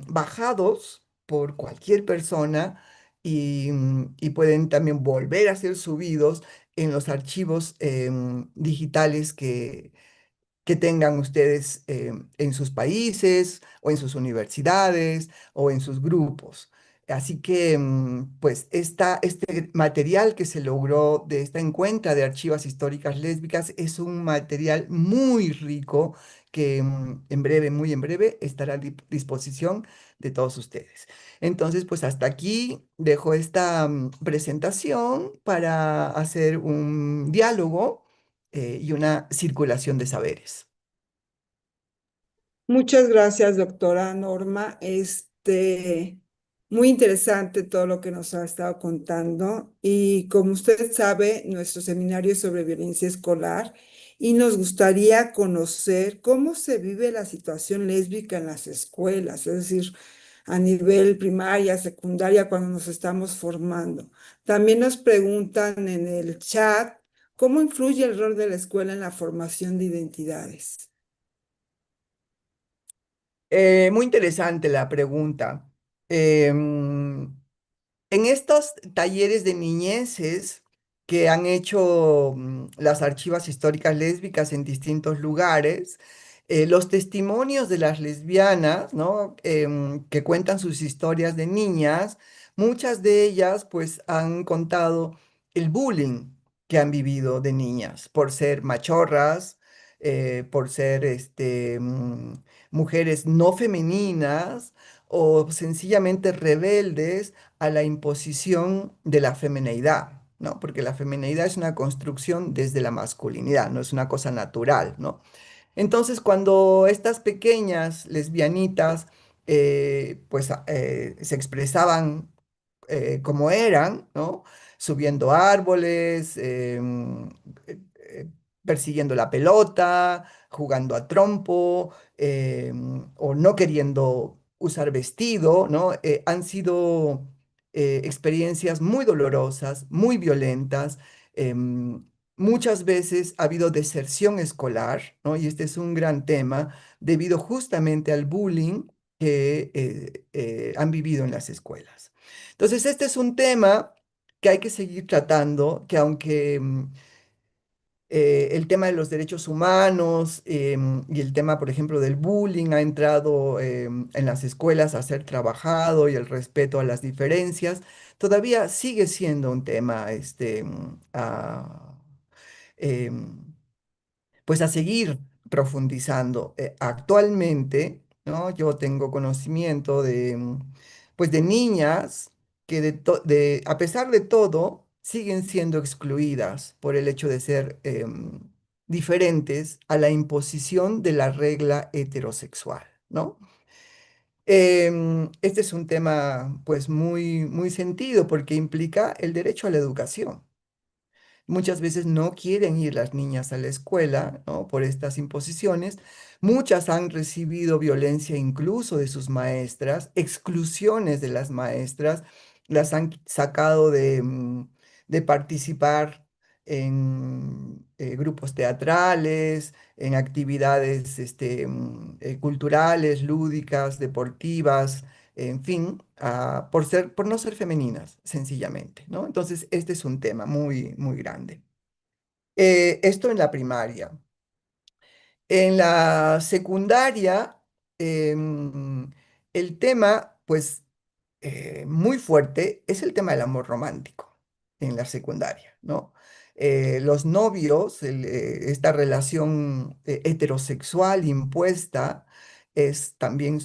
Speaker 2: bajados por cualquier persona y pueden también volver a ser subidos en los archivos digitales que tengan ustedes en sus países o en sus universidades o en sus grupos. Así que, pues, este material que se logró de esta encuentra de archivas históricas lésbicas es un material muy rico que en breve, muy en breve, estará a disposición de todos ustedes. Entonces, pues hasta aquí dejo esta presentación para hacer un diálogo y una circulación de saberes.
Speaker 1: Muchas gracias, doctora Norma. Muy interesante todo lo que nos ha estado contando. Y como usted sabe, nuestro seminario es sobre violencia escolar y nos gustaría conocer cómo se vive la situación lésbica en las escuelas, es decir, a nivel primaria, secundaria, cuando nos estamos formando. También nos preguntan en el chat cómo influye el rol de la escuela en la formación de identidades.
Speaker 2: Muy interesante la pregunta. En estos talleres de niñeces que han hecho las archivas históricas lésbicas en distintos lugares, los testimonios de las lesbianas, ¿no? Que cuentan sus historias de niñas, muchas de ellas pues han contado el bullying que han vivido de niñas por ser machorras, por ser mujeres no femeninas o sencillamente rebeldes a la imposición de la femineidad, ¿no? Porque la femineidad es una construcción desde la masculinidad, no es una cosa natural, ¿no? Entonces, cuando estas pequeñas lesbianitas se expresaban como eran, ¿no? Subiendo árboles, eh, persiguiendo la pelota, jugando a trompo, o no queriendo usar vestido, ¿no? Han sido experiencias muy dolorosas, muy violentas. Muchas veces ha habido deserción escolar, ¿no? Y este es un gran tema debido justamente al bullying que han vivido en las escuelas. Entonces, este es un tema que hay que seguir tratando, que aunque el tema de los derechos humanos y el tema, por ejemplo, del bullying ha entrado en las escuelas a ser trabajado y el respeto a las diferencias, todavía sigue siendo un tema em, pues a seguir profundizando. Actualmente, ¿no? Yo tengo conocimiento de, pues de niñas que a pesar de todo siguen siendo excluidas por el hecho de ser diferentes a la imposición de la regla heterosexual, ¿no? Este es un tema pues muy, muy sentido porque implica el derecho a la educación. Muchas veces no quieren ir las niñas a la escuela, ¿no? Por estas imposiciones. Muchas han recibido violencia incluso de sus maestras, exclusiones de las maestras, las han sacado de participar en grupos teatrales, en actividades culturales, lúdicas, deportivas, en fin, por no ser femeninas, sencillamente, ¿no? Entonces, este es un tema muy, muy grande. Esto en la primaria. En la secundaria, em, el tema, pues, muy fuerte es el tema del amor romántico en la secundaria, ¿no? Los novios, esta relación heterosexual impuesta es también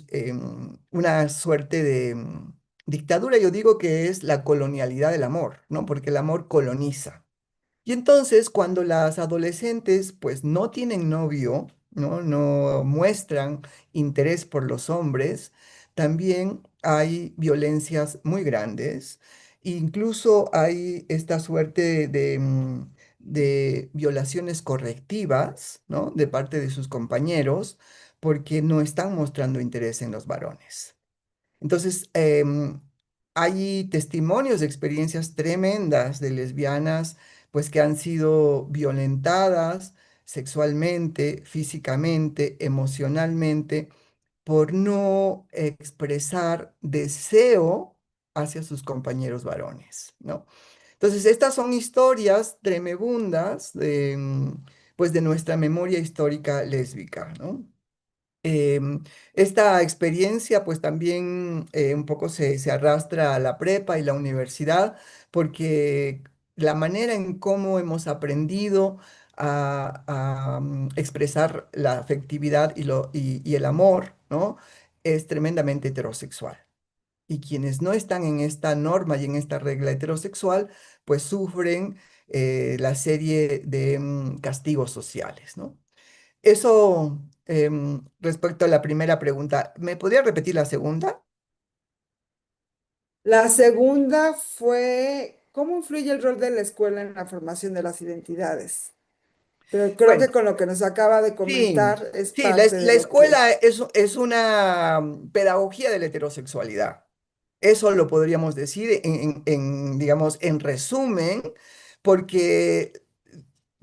Speaker 2: una suerte de dictadura. Yo digo que es la colonialidad del amor, ¿no? Porque el amor coloniza. Y entonces, cuando las adolescentes pues no tienen novio, ¿no? No muestran interés por los hombres, también hay violencias muy grandes. Incluso hay esta suerte de violaciones correctivas, ¿no? De parte de sus compañeros, porque no están mostrando interés en los varones. Entonces, hay testimonios de experiencias tremendas de lesbianas, pues que han sido violentadas sexualmente, físicamente, emocionalmente, por no expresar deseo hacia sus compañeros varones, ¿no? Entonces, estas son historias tremebundas pues de nuestra memoria histórica lésbica, ¿no? Esta experiencia pues también un poco se arrastra a la prepa y la universidad porque la manera en cómo hemos aprendido a expresar la afectividad y el amor, ¿no? Es tremendamente heterosexual. Y quienes no están en esta norma y en esta regla heterosexual, pues sufren la serie de castigos sociales, ¿no? Eso respecto a la primera pregunta. ¿Me podría repetir la segunda?
Speaker 1: La segunda fue, ¿cómo influye el rol de la escuela en la formación de las identidades? Pero creo
Speaker 2: Bueno,
Speaker 1: que con lo que nos acaba de
Speaker 2: sí,
Speaker 1: comentar es
Speaker 2: sí, la,
Speaker 1: parte de
Speaker 2: la
Speaker 1: lo que...
Speaker 2: escuela es una pedagogía de la heterosexualidad. Eso lo podríamos decir digamos, en resumen, porque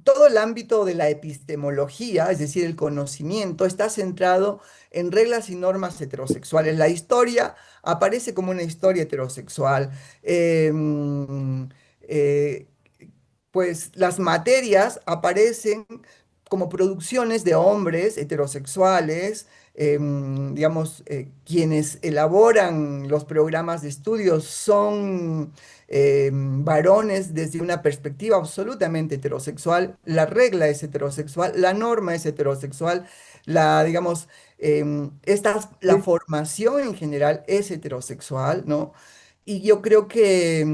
Speaker 2: todo el ámbito de la epistemología, es decir, el conocimiento, está centrado en reglas y normas heterosexuales. La historia aparece como una historia heterosexual. Eh, pues las materias aparecen como producciones de hombres heterosexuales, digamos, quienes elaboran los programas de estudios son varones desde una perspectiva absolutamente heterosexual, la regla es heterosexual, la norma es heterosexual, digamos, la
Speaker 1: Sí.
Speaker 2: formación en general es heterosexual, ¿no? Y yo creo que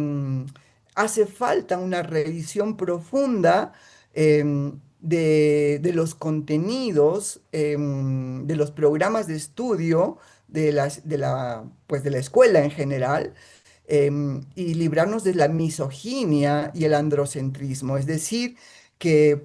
Speaker 2: hace falta una revisión profunda de los contenidos, de los programas de estudio pues de la escuela en general, y librarnos de la misoginia y el androcentrismo. Es decir, que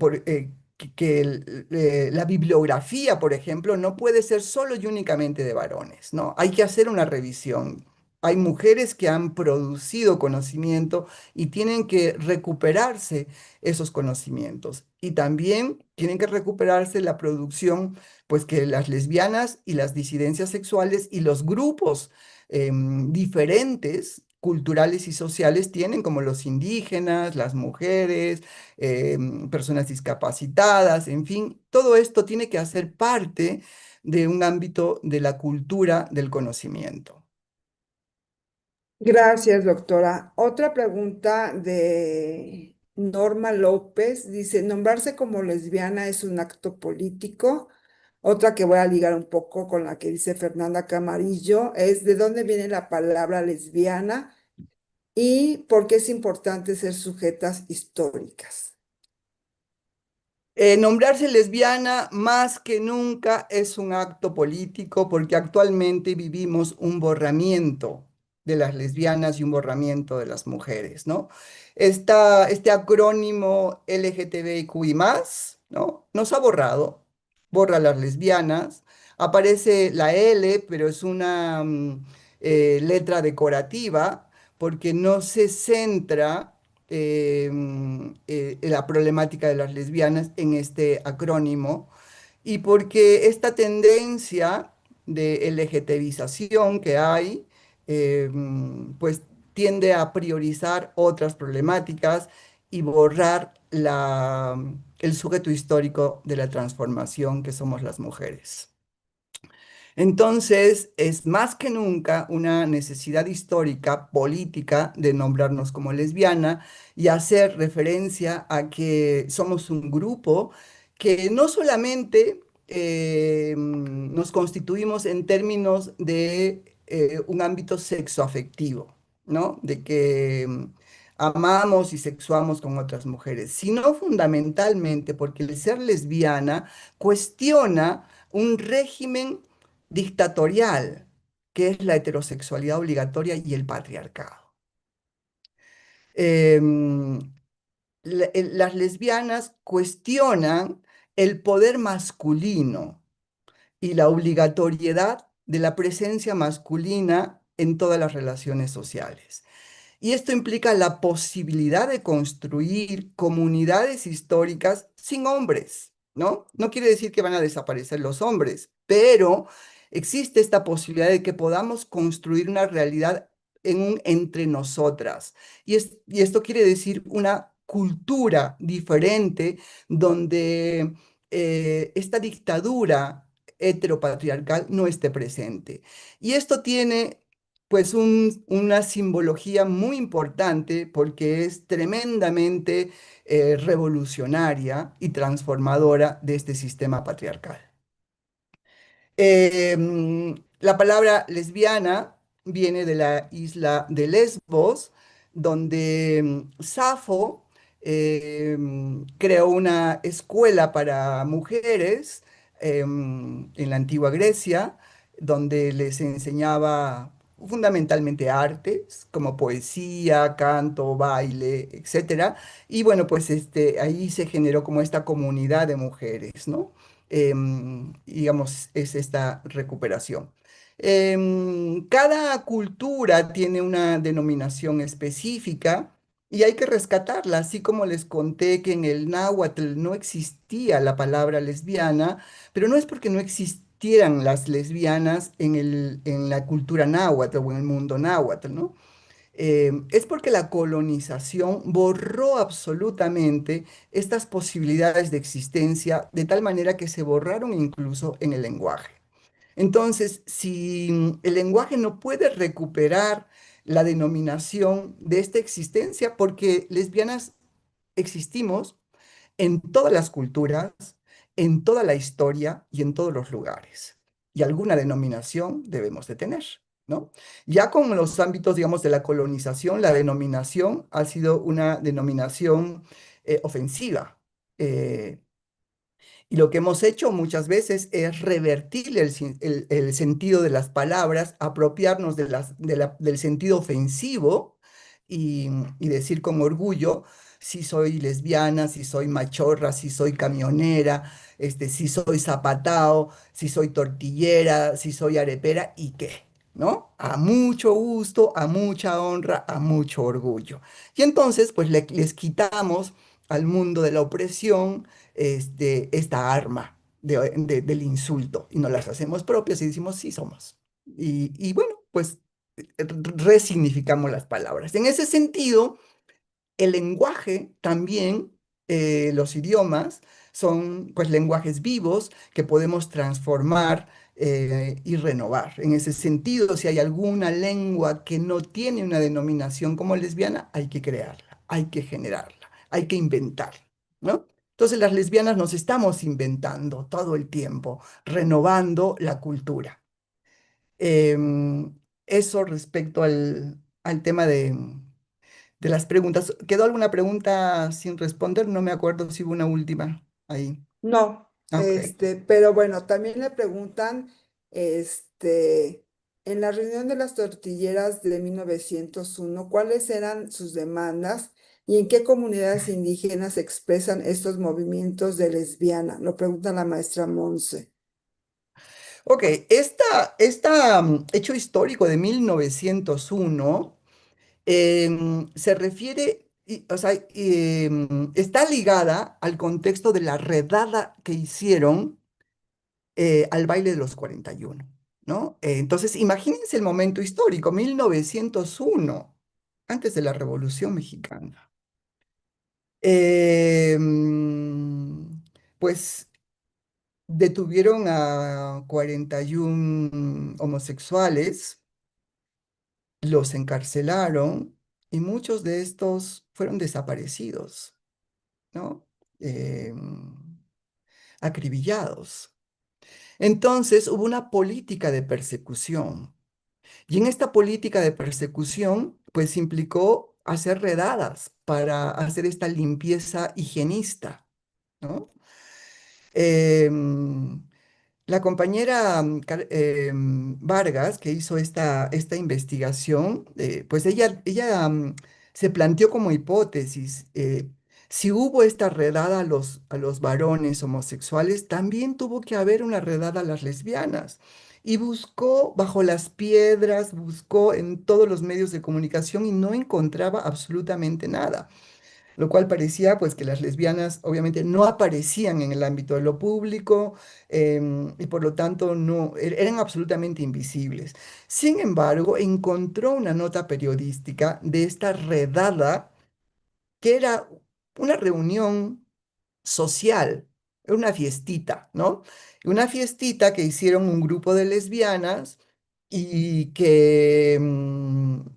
Speaker 2: la bibliografía, por ejemplo, no puede ser solo y únicamente de varones, ¿no? Hay que hacer una revisión. Hay mujeres que han producido conocimiento y tienen que recuperarse esos conocimientos. Y también tienen que recuperarse la producción, pues que las lesbianas y las disidencias sexuales y los grupos diferentes, culturales y sociales tienen, como los indígenas, las mujeres, personas discapacitadas, en fin, todo esto tiene que hacer parte de un ámbito de la cultura del conocimiento.
Speaker 1: Gracias, doctora. Otra pregunta de Norma López dice, nombrarse como lesbiana es un acto político. Otra que voy a ligar un poco con la que dice Fernanda Camarillo es de dónde viene la palabra lesbiana y por qué es importante ser sujetas históricas.
Speaker 2: Nombrarse lesbiana más que nunca es un acto político porque actualmente vivimos un borramiento de las lesbianas y un borramiento de las mujeres, ¿no? Este acrónimo LGTBIQI+, ¿no? Nos ha borrado, borra a las lesbianas, aparece la L, pero es una letra decorativa porque no se centra la problemática de las lesbianas en este acrónimo y porque esta tendencia de LGTBización que hay, pues tiende a priorizar otras problemáticas y borrar el sujeto histórico de la transformación que somos las mujeres. Entonces, es más que nunca una necesidad histórica, política, de nombrarnos como lesbiana y hacer referencia a que somos un grupo que no solamente nos constituimos en términos de un ámbito sexoafectivo, ¿no? De que amamos y sexuamos con otras mujeres, sino fundamentalmente porque el ser lesbiana cuestiona un régimen dictatorial, que es la heterosexualidad obligatoria y el patriarcado. Em, las lesbianas cuestionan el poder masculino y la obligatoriedad de la presencia masculina en todas las relaciones sociales. Y esto implica la posibilidad de construir comunidades históricas sin hombres, ¿no? No quiere decir que van a desaparecer los hombres, pero existe esta posibilidad de que podamos construir una realidad en un entre nosotras. Y esto quiere decir una cultura diferente donde esta dictadura heteropatriarcal no esté presente. Y esto tiene pues una simbología muy importante porque es tremendamente revolucionaria y transformadora de este sistema patriarcal. La palabra lesbiana viene de la isla de Lesbos, donde Safo creó una escuela para mujeres en la antigua Grecia, donde les enseñaba fundamentalmente artes como poesía, canto, baile, etcétera. Y bueno, pues ahí se generó como esta comunidad de mujeres, ¿no? Digamos, es esta recuperación. Cada cultura tiene una denominación específica y hay que rescatarla, así como les conté que en el náhuatl no existía la palabra lesbiana, pero no es porque no existieran las lesbianas en la cultura náhuatl o en el mundo náhuatl, ¿no? Es porque la colonización borró absolutamente estas posibilidades de existencia de tal manera que se borraron incluso en el lenguaje. Entonces, si el lenguaje no puede recuperar la denominación de esta existencia, porque lesbianas existimos en todas las culturas, en toda la historia y en todos los lugares. Y alguna denominación debemos de tener, ¿no? Ya con los ámbitos, digamos, de la colonización, la denominación ha sido una denominación ofensiva. Eh, y lo que hemos hecho muchas veces es revertir el sentido de las palabras, apropiarnos del sentido ofensivo y decir con orgullo si soy lesbiana, si soy machorra, si soy camionera, si soy zapatao, si soy tortillera, si soy arepera y qué, ¿no? A mucho gusto, a mucha honra, a mucho orgullo. Y entonces, pues les quitamos al mundo de la opresión esta arma del insulto y nos las hacemos propias y decimos sí somos. Y bueno, pues resignificamos las palabras. En ese sentido, el lenguaje también, los idiomas, son pues lenguajes vivos que podemos transformar y renovar. En ese sentido, si hay alguna lengua que no tiene una denominación como lesbiana, hay que crearla, hay que generarla, hay que inventar, ¿no? Entonces las lesbianas nos estamos inventando todo el tiempo, renovando la cultura. Em, Eso respecto al tema de las preguntas. ¿Quedó alguna pregunta sin responder? No me acuerdo si hubo una última ahí.
Speaker 1: No,
Speaker 2: Ok.
Speaker 1: pero bueno, también le preguntan, este, en la reunión de las tortilleras de 1901, ¿cuáles eran sus demandas y en qué comunidades indígenas se expresan estos movimientos de lesbiana? Lo pregunta la maestra Monse.
Speaker 2: Ok, hecho histórico de 1901 se refiere, o sea, está ligada al contexto de la redada que hicieron al baile de los 41, ¿no? Entonces, imagínense el momento histórico, 1901, antes de la Revolución Mexicana. Pues detuvieron a 41 homosexuales, los encarcelaron y muchos de estos fueron desaparecidos, ¿no? Acribillados. Entonces hubo una política de persecución y en esta política de persecución pues implicó hacer redadas para hacer esta limpieza higienista, ¿no? Em, La compañera Vargas, que hizo esta investigación, pues ella se planteó como hipótesis, si hubo esta redada a los varones homosexuales, también tuvo que haber una redada a las lesbianas. Y buscó bajo las piedras, buscó en todos los medios de comunicación y no encontraba absolutamente nada, lo cual parecía pues que las lesbianas obviamente no aparecían en el ámbito de lo público, y por lo tanto no eran absolutamente invisibles. Sin embargo, encontró una nota periodística de esta redada que era una reunión social, era una fiestita, ¿no? Una fiestita que hicieron un grupo de lesbianas y que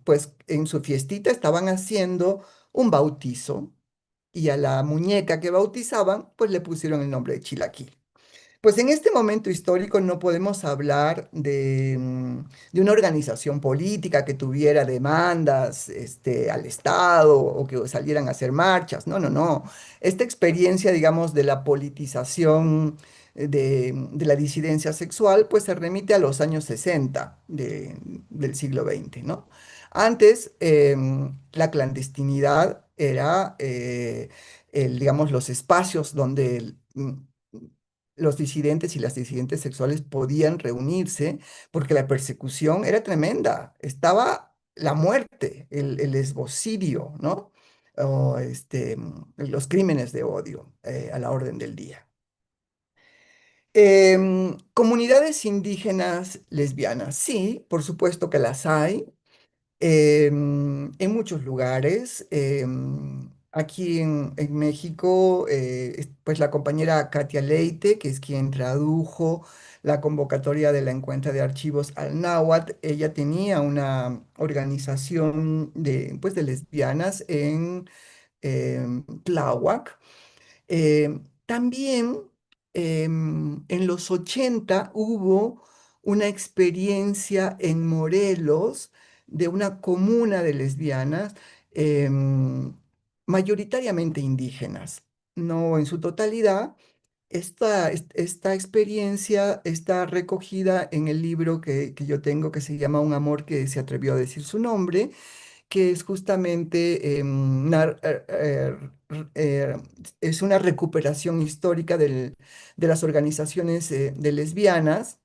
Speaker 2: pues en su fiestita estaban haciendo un bautizo y a la muñeca que bautizaban, pues le pusieron el nombre de Chilaquil. Pues en este momento histórico no podemos hablar de una organización política que tuviera demandas al Estado o que salieran a hacer marchas. No, no, no. Esta experiencia, digamos, de la politización de la disidencia sexual, pues se remite a los años 60 del siglo XX, ¿no? Antes, la clandestinidad era, digamos, los espacios donde los disidentes y las disidentes sexuales podían reunirse porque la persecución era tremenda. Estaba la muerte, el esbocidio, ¿no? O los crímenes de odio a la orden del día. Comunidades indígenas lesbianas, sí, por supuesto que las hay en muchos lugares. Aquí en México, pues la compañera Katia Leite, que es quien tradujo la convocatoria de la encuesta de archivos al náhuatl, ella tenía una organización pues, de lesbianas en Tláhuac. También en los 80 hubo una experiencia en Morelos de una comuna de lesbianas, em, mayoritariamente indígenas, no en su totalidad. Esta experiencia está recogida en el libro que yo tengo que se llama Un amor que se atrevió a decir su nombre, que es justamente es una recuperación histórica de las organizaciones de lesbianas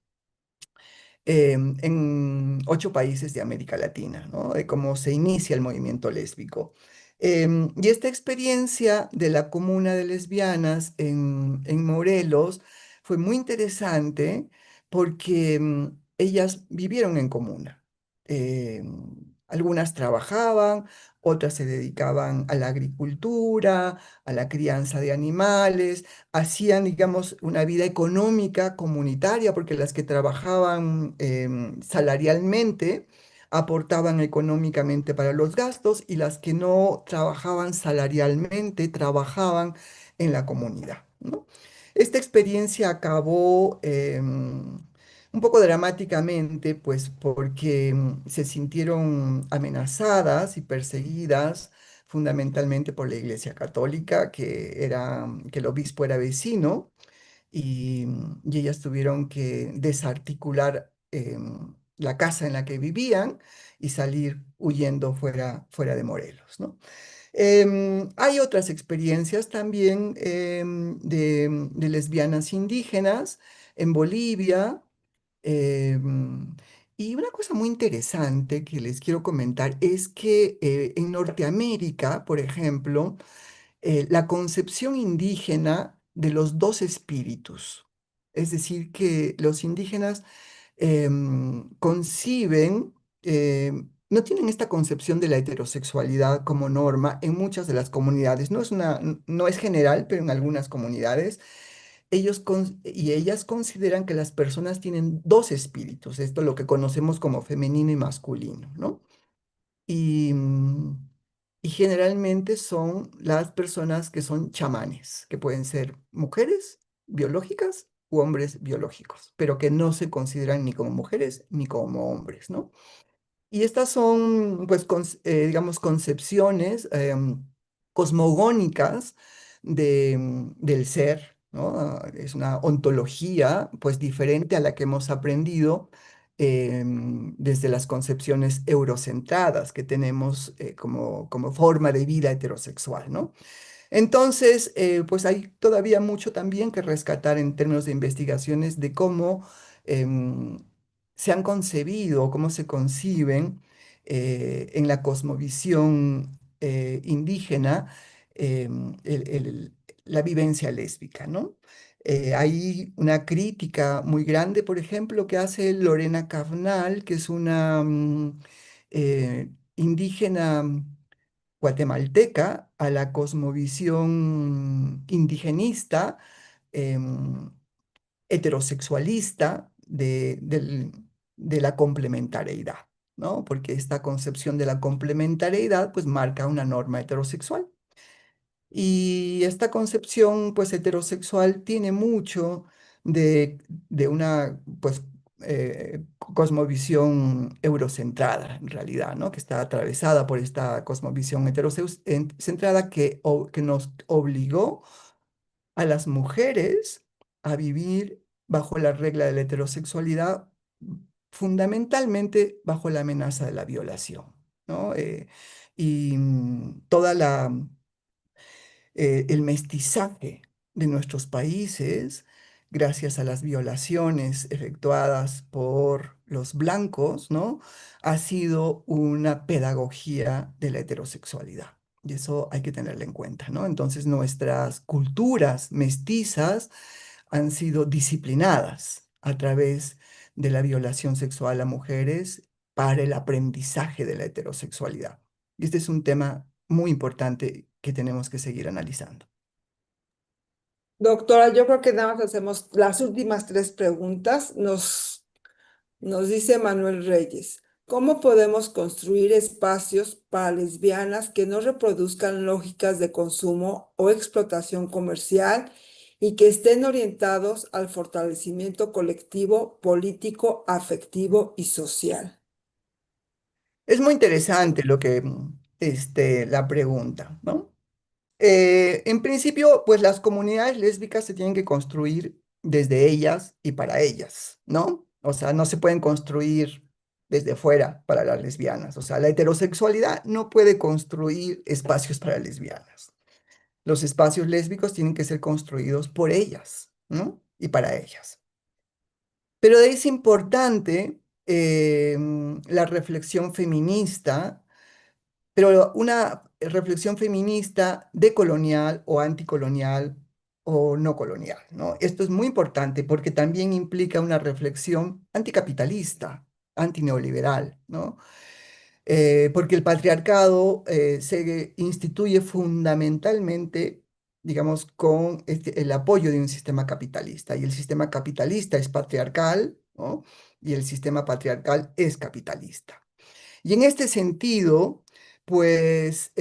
Speaker 2: en 8 países de América Latina, ¿no? De cómo se inicia el movimiento lésbico. Y esta experiencia de la comuna de lesbianas en Morelos fue muy interesante porque ellas vivieron en comuna. Algunas trabajaban, otras se dedicaban a la agricultura, a la crianza de animales, hacían, digamos, una vida económica comunitaria, porque las que trabajaban salarialmente aportaban económicamente para los gastos y las que no trabajaban salarialmente trabajaban en la comunidad, ¿no? Esta experiencia acabó un poco dramáticamente, pues porque se sintieron amenazadas y perseguidas fundamentalmente por la Iglesia Católica, que el obispo era vecino y ellas tuvieron que desarticular la casa en la que vivían y salir huyendo fuera de Morelos, ¿no? Hay otras experiencias también de lesbianas indígenas en Bolivia. em, y una cosa muy interesante que les quiero comentar es que en Norteamérica, por ejemplo, la concepción indígena de los dos espíritus. Es decir, que los indígenas conciben, no tienen esta concepción de la heterosexualidad como norma en muchas de las comunidades. No es general, pero en algunas comunidades. Y ellas consideran que las personas tienen dos espíritus, esto es lo que conocemos como femenino y masculino, ¿no? Y, y generalmente son las personas que son chamanes, que pueden ser mujeres biológicas u hombres biológicos, pero que no se consideran ni como mujeres ni como hombres, ¿no? Y estas son, pues, digamos, concepciones cosmogónicas del ser, ¿no? Es una ontología, pues, diferente a la que hemos aprendido desde las concepciones eurocentradas que tenemos como forma de vida heterosexual, ¿no? Entonces, pues hay todavía mucho también que rescatar en términos de investigaciones de cómo em, se han concebido, cómo se conciben en la cosmovisión indígena la vivencia lésbica, ¿no? Hay una crítica muy grande, por ejemplo, que hace Lorena Cavnal, que es una indígena guatemalteca a la cosmovisión indigenista, em, heterosexualista de la complementariedad, ¿no? Porque esta concepción de la complementariedad pues marca una norma heterosexual. Y esta concepción, pues, heterosexual tiene mucho de una, pues, cosmovisión eurocentrada, en realidad, ¿no? Que está atravesada por esta cosmovisión heterocentrada que nos obligó a las mujeres a vivir bajo la regla de la heterosexualidad, fundamentalmente bajo la amenaza de la violación, ¿no? Y toda el mestizaje de nuestros países, gracias a las violaciones efectuadas por los blancos, ¿no? Ha sido una pedagogía de la heterosexualidad. Y eso hay que tenerlo en cuenta, ¿no? Entonces nuestras culturas mestizas han sido disciplinadas a través de la violación sexual a mujeres para el aprendizaje de la heterosexualidad. Y este es un tema muy importante que tenemos que seguir analizando.
Speaker 1: Doctora, yo creo que nada más hacemos las últimas tres preguntas. Nos dice Manuel Reyes, ¿cómo podemos construir espacios para lesbianas que no reproduzcan lógicas de consumo o explotación comercial y que estén orientados al fortalecimiento colectivo, político, afectivo y social?
Speaker 2: Es muy interesante la pregunta, ¿no? En principio, pues las comunidades lésbicas se tienen que construir desde ellas y para ellas, ¿no? O sea, no se pueden construir desde fuera para las lesbianas. O sea, la heterosexualidad no puede construir espacios para lesbianas. Los espacios lésbicos tienen que ser construidos por ellas, ¿no? Y para ellas. Pero es importante la reflexión feminista, pero una reflexión feminista decolonial o anticolonial o no colonial, ¿no? Esto es muy importante porque también implica una reflexión anticapitalista, antineoliberal, ¿no? Porque el patriarcado se instituye fundamentalmente, digamos, con el apoyo de un sistema capitalista, y el sistema capitalista es patriarcal, ¿no? Y el sistema patriarcal es capitalista. Y en este sentido, pues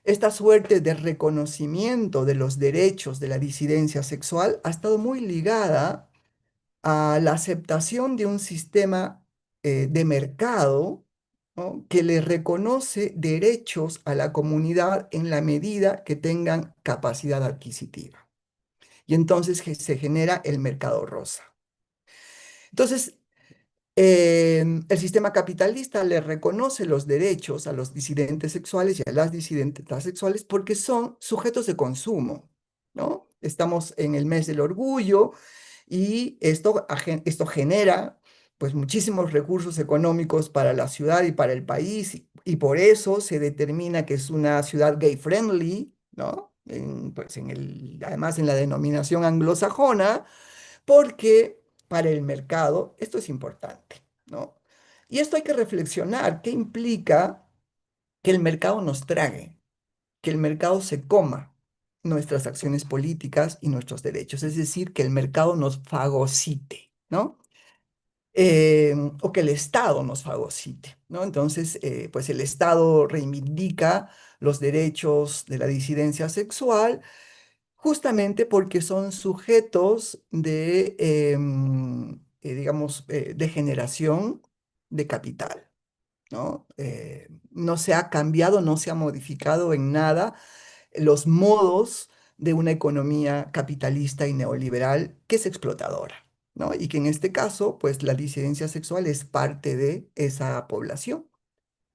Speaker 2: esta suerte de reconocimiento de los derechos de la disidencia sexual ha estado muy ligada a la aceptación de un sistema de mercado, ¿no?, que le reconoce derechos a la comunidad en la medida que tengan capacidad adquisitiva. Y entonces se genera el mercado rosa. Entonces, el sistema capitalista le reconoce los derechos a los disidentes sexuales y a las disidentes sexuales porque son sujetos de consumo, ¿no? Estamos en el mes del orgullo y esto genera pues muchísimos recursos económicos para la ciudad y para el país y por eso se determina que es una ciudad gay friendly, ¿no? Además en la denominación anglosajona, porque para el mercado esto es importante, ¿no? Y esto hay que reflexionar, ¿qué implica que el mercado nos trague, que el mercado se coma nuestras acciones políticas y nuestros derechos? Es decir, que el mercado nos fagocite, ¿no? O que el Estado nos fagocite, ¿no? Entonces, pues el Estado reivindica los derechos de la disidencia sexual justamente porque son sujetos de, digamos, de generación de capital, ¿no? No se ha cambiado, no se ha modificado en nada los modos de una economía capitalista y neoliberal que es explotadora, ¿no? Y que en este caso, pues la disidencia sexual es parte de esa población.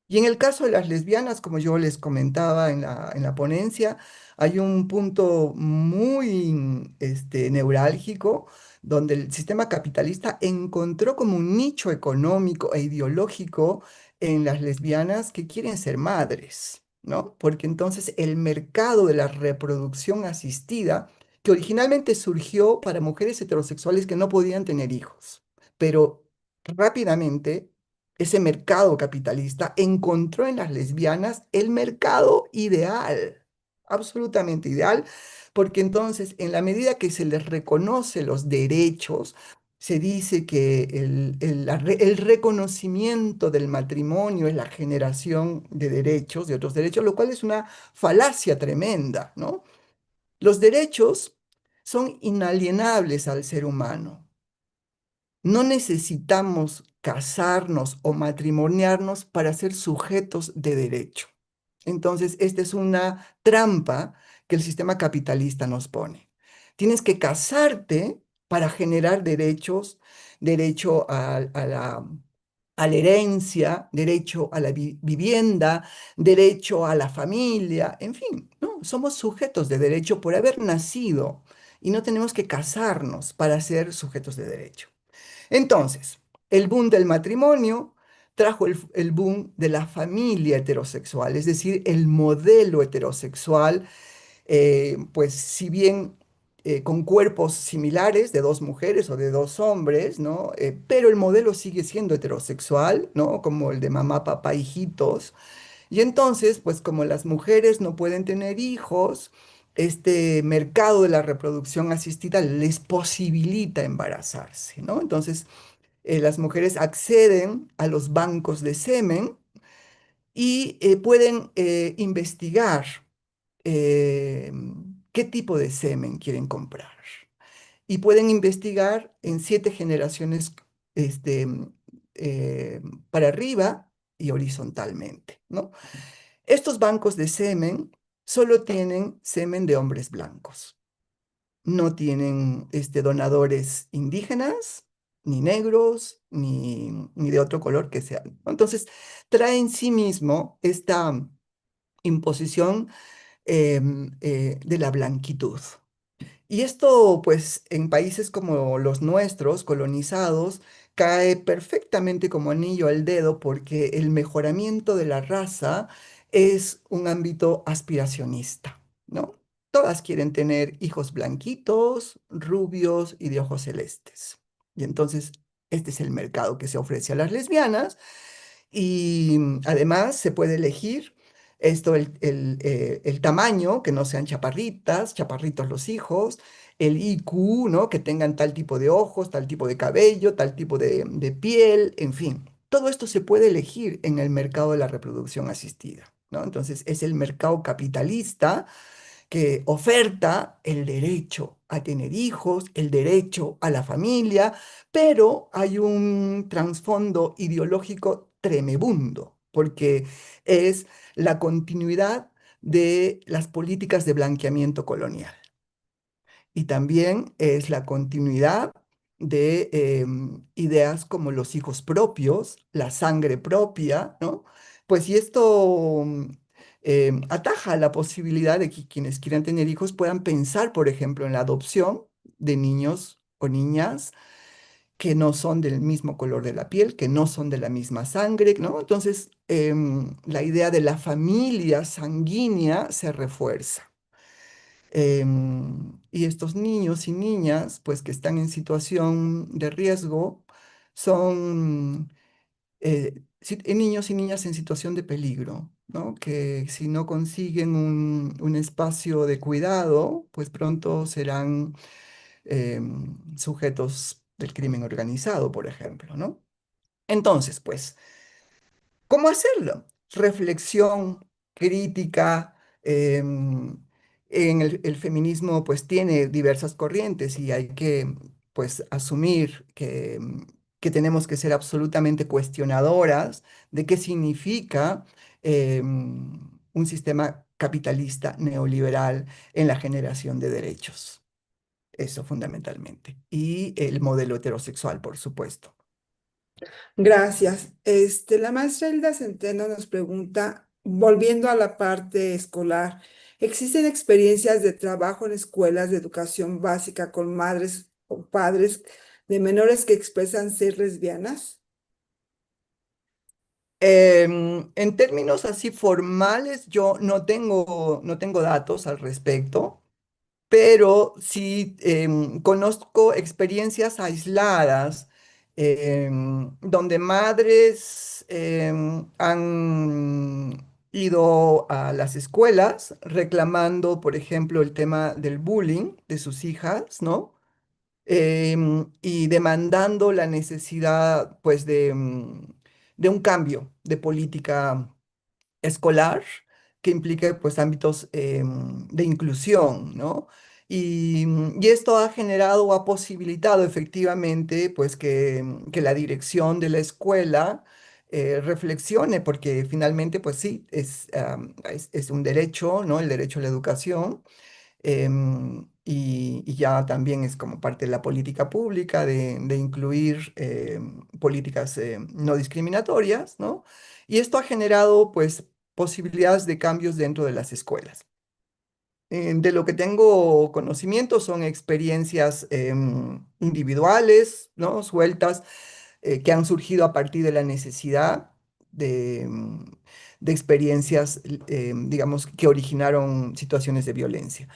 Speaker 2: Y en el caso de las lesbianas, como yo les comentaba en la ponencia, hay un punto muy neurálgico donde el sistema capitalista encontró como un nicho económico e ideológico en las lesbianas que quieren ser madres, ¿no? Porque entonces el mercado de la reproducción asistida, que originalmente surgió para mujeres heterosexuales que no podían tener hijos, pero rápidamente ese mercado capitalista encontró en las lesbianas el mercado ideal, absolutamente ideal, porque entonces en la medida que se les reconoce los derechos, se dice que el reconocimiento del matrimonio es la generación de derechos, de otros derechos, lo cual es una falacia tremenda, ¿no? Los derechos son inalienables al ser humano. No necesitamos casarnos o matrimoniarnos para ser sujetos de derecho. Entonces, esta es una trampa que el sistema capitalista nos pone. Tienes que casarte para generar derechos, derecho a la herencia, derecho a la vivienda, derecho a la familia, en fin, ¿no? Somos sujetos de derecho por haber nacido y no tenemos que casarnos para ser sujetos de derecho. Entonces, el boom del matrimonio trajo el boom de la familia heterosexual, es decir, el modelo heterosexual, pues si bien con cuerpos similares de dos mujeres o de dos hombres, ¿no? Pero el modelo sigue siendo heterosexual, ¿no? Como el de mamá, papá, hijitos. Y entonces, pues como las mujeres no pueden tener hijos, este mercado de la reproducción asistida les posibilita embarazarse, ¿no? Entonces, las mujeres acceden a los bancos de semen y pueden investigar eh, qué tipo de semen quieren comprar. Y pueden investigar en 7 generaciones este, eh, para arriba y horizontalmente, ¿no? Estos bancos de semen solo tienen semen de hombres blancos. No tienen donadores indígenas, ni negros, ni de otro color que sean, ¿no? Entonces, trae en sí mismo esta imposición de la blanquitud. Y esto, pues, en países como los nuestros, colonizados, cae perfectamente como anillo al dedo porque el mejoramiento de la raza es un ámbito aspiracionista, ¿no? Todas quieren tener hijos blanquitos, rubios y de ojos celestes. Y entonces, este es el mercado que se ofrece a las lesbianas y además se puede elegir el tamaño, que no sean chaparritas, chaparritos los hijos, el IQ, ¿no? Que tengan tal tipo de ojos, tal tipo de cabello, tal tipo de piel, en fin. todo esto se puede elegir en el mercado de la reproducción asistida, ¿no? Entonces, es el mercado capitalista que oferta el derecho a tener hijos, el derecho a la familia, pero hay un trasfondo ideológico tremebundo, porque es la continuidad de las políticas de blanqueamiento colonial y también es la continuidad de ideas como los hijos propios, la sangre propia, ¿no? Pues y esto ataja la posibilidad de que quienes quieran tener hijos puedan pensar, por ejemplo, en la adopción de niños o niñas que no son del mismo color de la piel, que no son de la misma sangre, ¿no? Entonces, la idea de la familia sanguínea se refuerza. Y estos niños y niñas, pues que están en situación de riesgo, son niños y niñas en situación de peligro, ¿no? Que si no consiguen un espacio de cuidado, pues pronto serán sujetos del crimen organizado, por ejemplo, ¿no? Entonces, pues, ¿cómo hacerlo? Reflexión crítica. En el feminismo pues tiene diversas corrientes y hay que pues asumir que tenemos que ser absolutamente cuestionadoras de qué significa un sistema capitalista neoliberal en la generación de derechos. Eso fundamentalmente. Y el modelo heterosexual, por supuesto.
Speaker 1: Gracias. La maestra Hilda Centeno nos pregunta, volviendo a la parte escolar, ¿existen experiencias de trabajo en escuelas de educación básica con madres o padres de menores que expresan ser lesbianas?
Speaker 2: En términos así formales, yo no tengo datos al respecto, pero sí conozco experiencias aisladas donde madres han ido a las escuelas reclamando, por ejemplo, el tema del bullying de sus hijas, ¿no? Y demandando la necesidad, pues, de un cambio de política escolar que implique pues ámbitos de inclusión, ¿no? Y esto ha generado o ha posibilitado efectivamente pues que la dirección de la escuela reflexione, porque finalmente pues sí, es un derecho, ¿no? El derecho a la educación. Y ya también es como parte de la política pública de incluir políticas no discriminatorias, ¿no? Y esto ha generado, pues, posibilidades de cambios dentro de las escuelas. De lo que tengo conocimiento son experiencias individuales, ¿no? Sueltas, que han surgido a partir de la necesidad de experiencias, digamos, que originaron situaciones de violencia.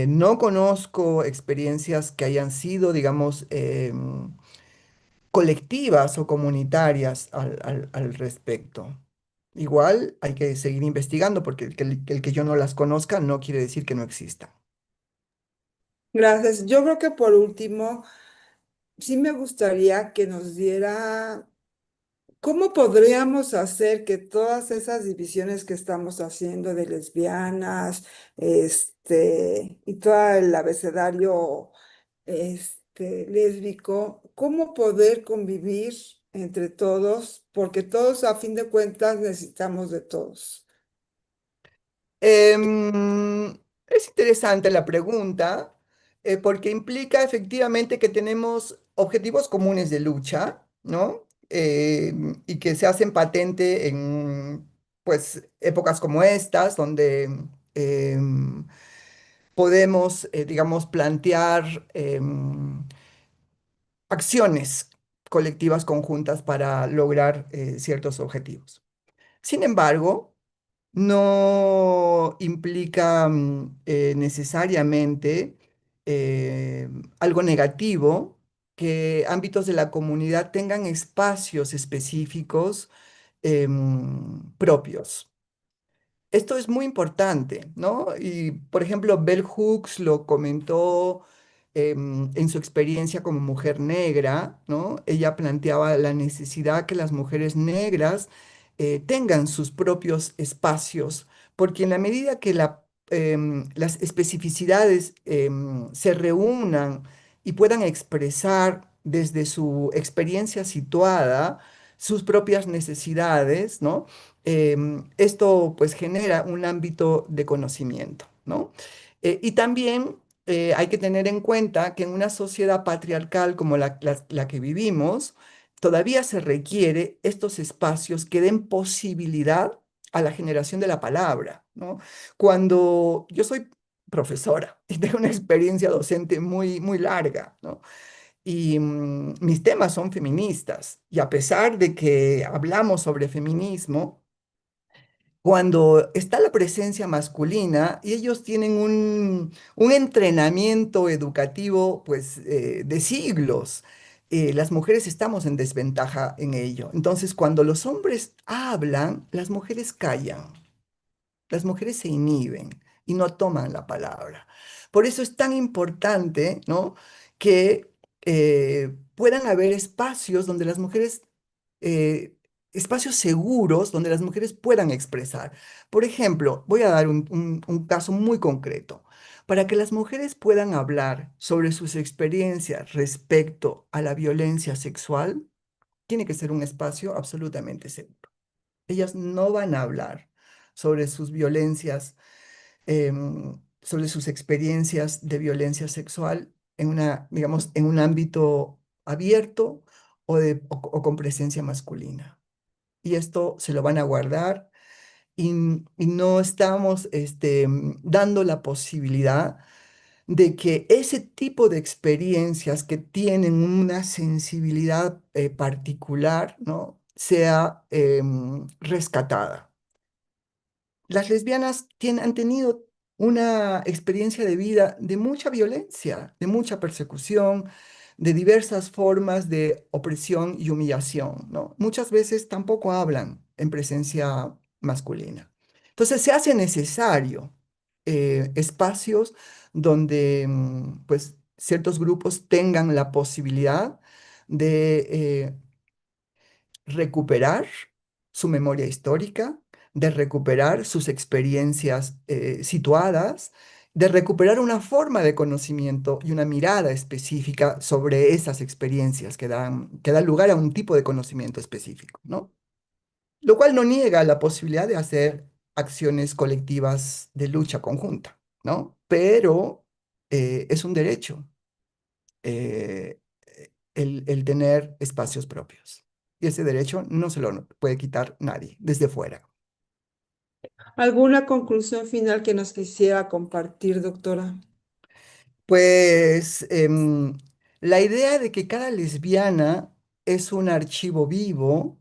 Speaker 2: No conozco experiencias que hayan sido, digamos, colectivas o comunitarias al respecto. Igual hay que seguir investigando porque el que yo no las conozca no quiere decir que no existan.
Speaker 1: Gracias. Yo creo que por último, sí me gustaría que nos diera cómo podríamos hacer que todas esas divisiones que estamos haciendo de lesbianas, y todo el abecedario, lésbico, cómo poder convivir entre todos, porque todos a fin de cuentas necesitamos de todos.
Speaker 2: Es interesante la pregunta, porque implica efectivamente que tenemos objetivos comunes de lucha, ¿no? Y que se hacen patente en, pues, épocas como estas, donde podemos, digamos, plantear acciones colectivas conjuntas para lograr ciertos objetivos. Sin embargo, no implica necesariamente eh, algo negativo que ámbitos de la comunidad tengan espacios específicos propios. Esto es muy importante, ¿no? Y, por ejemplo, Bell Hooks lo comentó en su experiencia como mujer negra, ¿no? Ella planteaba la necesidad que las mujeres negras tengan sus propios espacios, porque en la medida que las especificidades se reúnan y puedan expresar desde su experiencia situada sus propias necesidades, ¿no? Esto pues genera un ámbito de conocimiento, ¿no? Y también hay que tener en cuenta que en una sociedad patriarcal como la que vivimos, todavía se requiere estos espacios que den posibilidad a la generación de la palabra, ¿no? Cuando yo soy profesora y tengo una experiencia docente muy, muy larga, ¿no? Y mis temas son feministas. Y a pesar de que hablamos sobre feminismo, cuando está la presencia masculina y ellos tienen un entrenamiento educativo pues de siglos, las mujeres estamos en desventaja en ello. Entonces, cuando los hombres hablan, las mujeres callan. Las mujeres se inhiben y no toman la palabra. Por eso es tan importante, ¿no? Que puedan haber espacios donde las mujeres, eh, espacios seguros donde las mujeres puedan expresar. Por ejemplo, voy a dar un caso muy concreto. Para que las mujeres puedan hablar sobre sus experiencias respecto a la violencia sexual, tiene que ser un espacio absolutamente seguro. Ellas no van a hablar sobre sus violencias, sobre sus experiencias de violencia sexual en digamos, en un ámbito abierto o con presencia masculina. Y esto se lo van a guardar y no estamos dando la posibilidad de que ese tipo de experiencias que tienen una sensibilidad particular, ¿no? sea rescatada. Las lesbianas han tenido una experiencia de vida de mucha violencia, de mucha persecución, de diversas formas de opresión y humillación, ¿no? Muchas veces tampoco hablan en presencia masculina. Entonces se hace necesario espacios donde pues ciertos grupos tengan la posibilidad de recuperar su memoria histórica, de recuperar sus experiencias situadas, de recuperar una forma de conocimiento y una mirada específica sobre esas experiencias que dan lugar a un tipo de conocimiento específico, ¿no? Lo cual no niega la posibilidad de hacer acciones colectivas de lucha conjunta, ¿no? Pero es un derecho eh, el tener espacios propios. Y ese derecho no se lo puede quitar nadie desde fuera.
Speaker 1: ¿Alguna conclusión final que nos quisiera compartir, doctora?
Speaker 2: Pues la idea de que cada lesbiana es un archivo vivo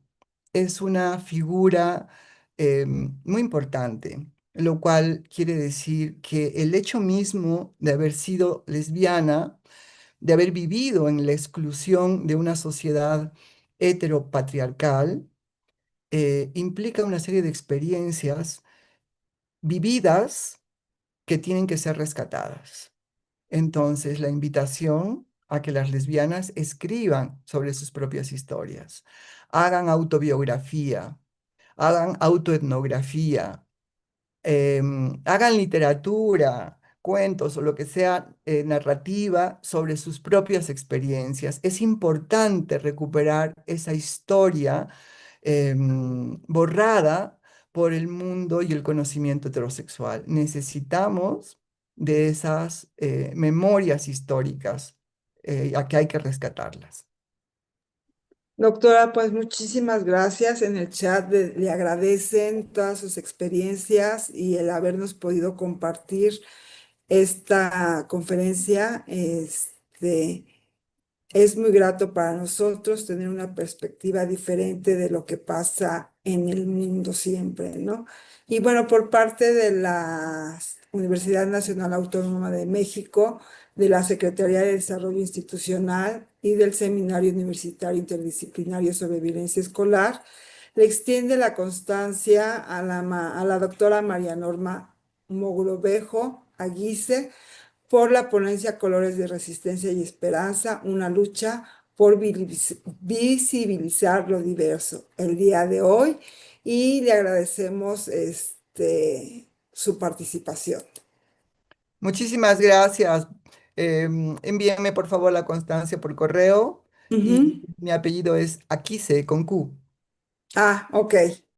Speaker 2: es una figura muy importante, lo cual quiere decir que el hecho mismo de haber sido lesbiana, de haber vivido en la exclusión de una sociedad heteropatriarcal, implica una serie de experiencias vividas que tienen que ser rescatadas. Entonces, la invitación a que las lesbianas escriban sobre sus propias historias, hagan autobiografía, hagan autoetnografía, hagan literatura, cuentos o lo que sea, narrativa sobre sus propias experiencias. Es importante recuperar esa historia borrada por el mundo y el conocimiento heterosexual. Necesitamos de esas memorias históricas, a que hay que rescatarlas.
Speaker 1: Doctora, pues muchísimas gracias. En el chat le agradecen todas sus experiencias y el habernos podido compartir esta conferencia. Es muy grato para nosotros tener una perspectiva diferente de lo que pasa en el mundo siempre, ¿no? Y bueno, por parte de la Universidad Nacional Autónoma de México, de la Secretaría de Desarrollo Institucional y del Seminario Universitario Interdisciplinario sobre Violencia Escolar, le extiende la constancia a la doctora María Norma Mogrovejo Aguise por la ponencia Colores de Resistencia y Esperanza, una lucha por visibilizar lo diverso el día de hoy y le agradecemos su participación.
Speaker 2: Muchísimas gracias. Envíenme por favor la constancia por correo y
Speaker 1: Ujú.
Speaker 2: mi apellido es Aquise con Q.
Speaker 1: Ah, ok.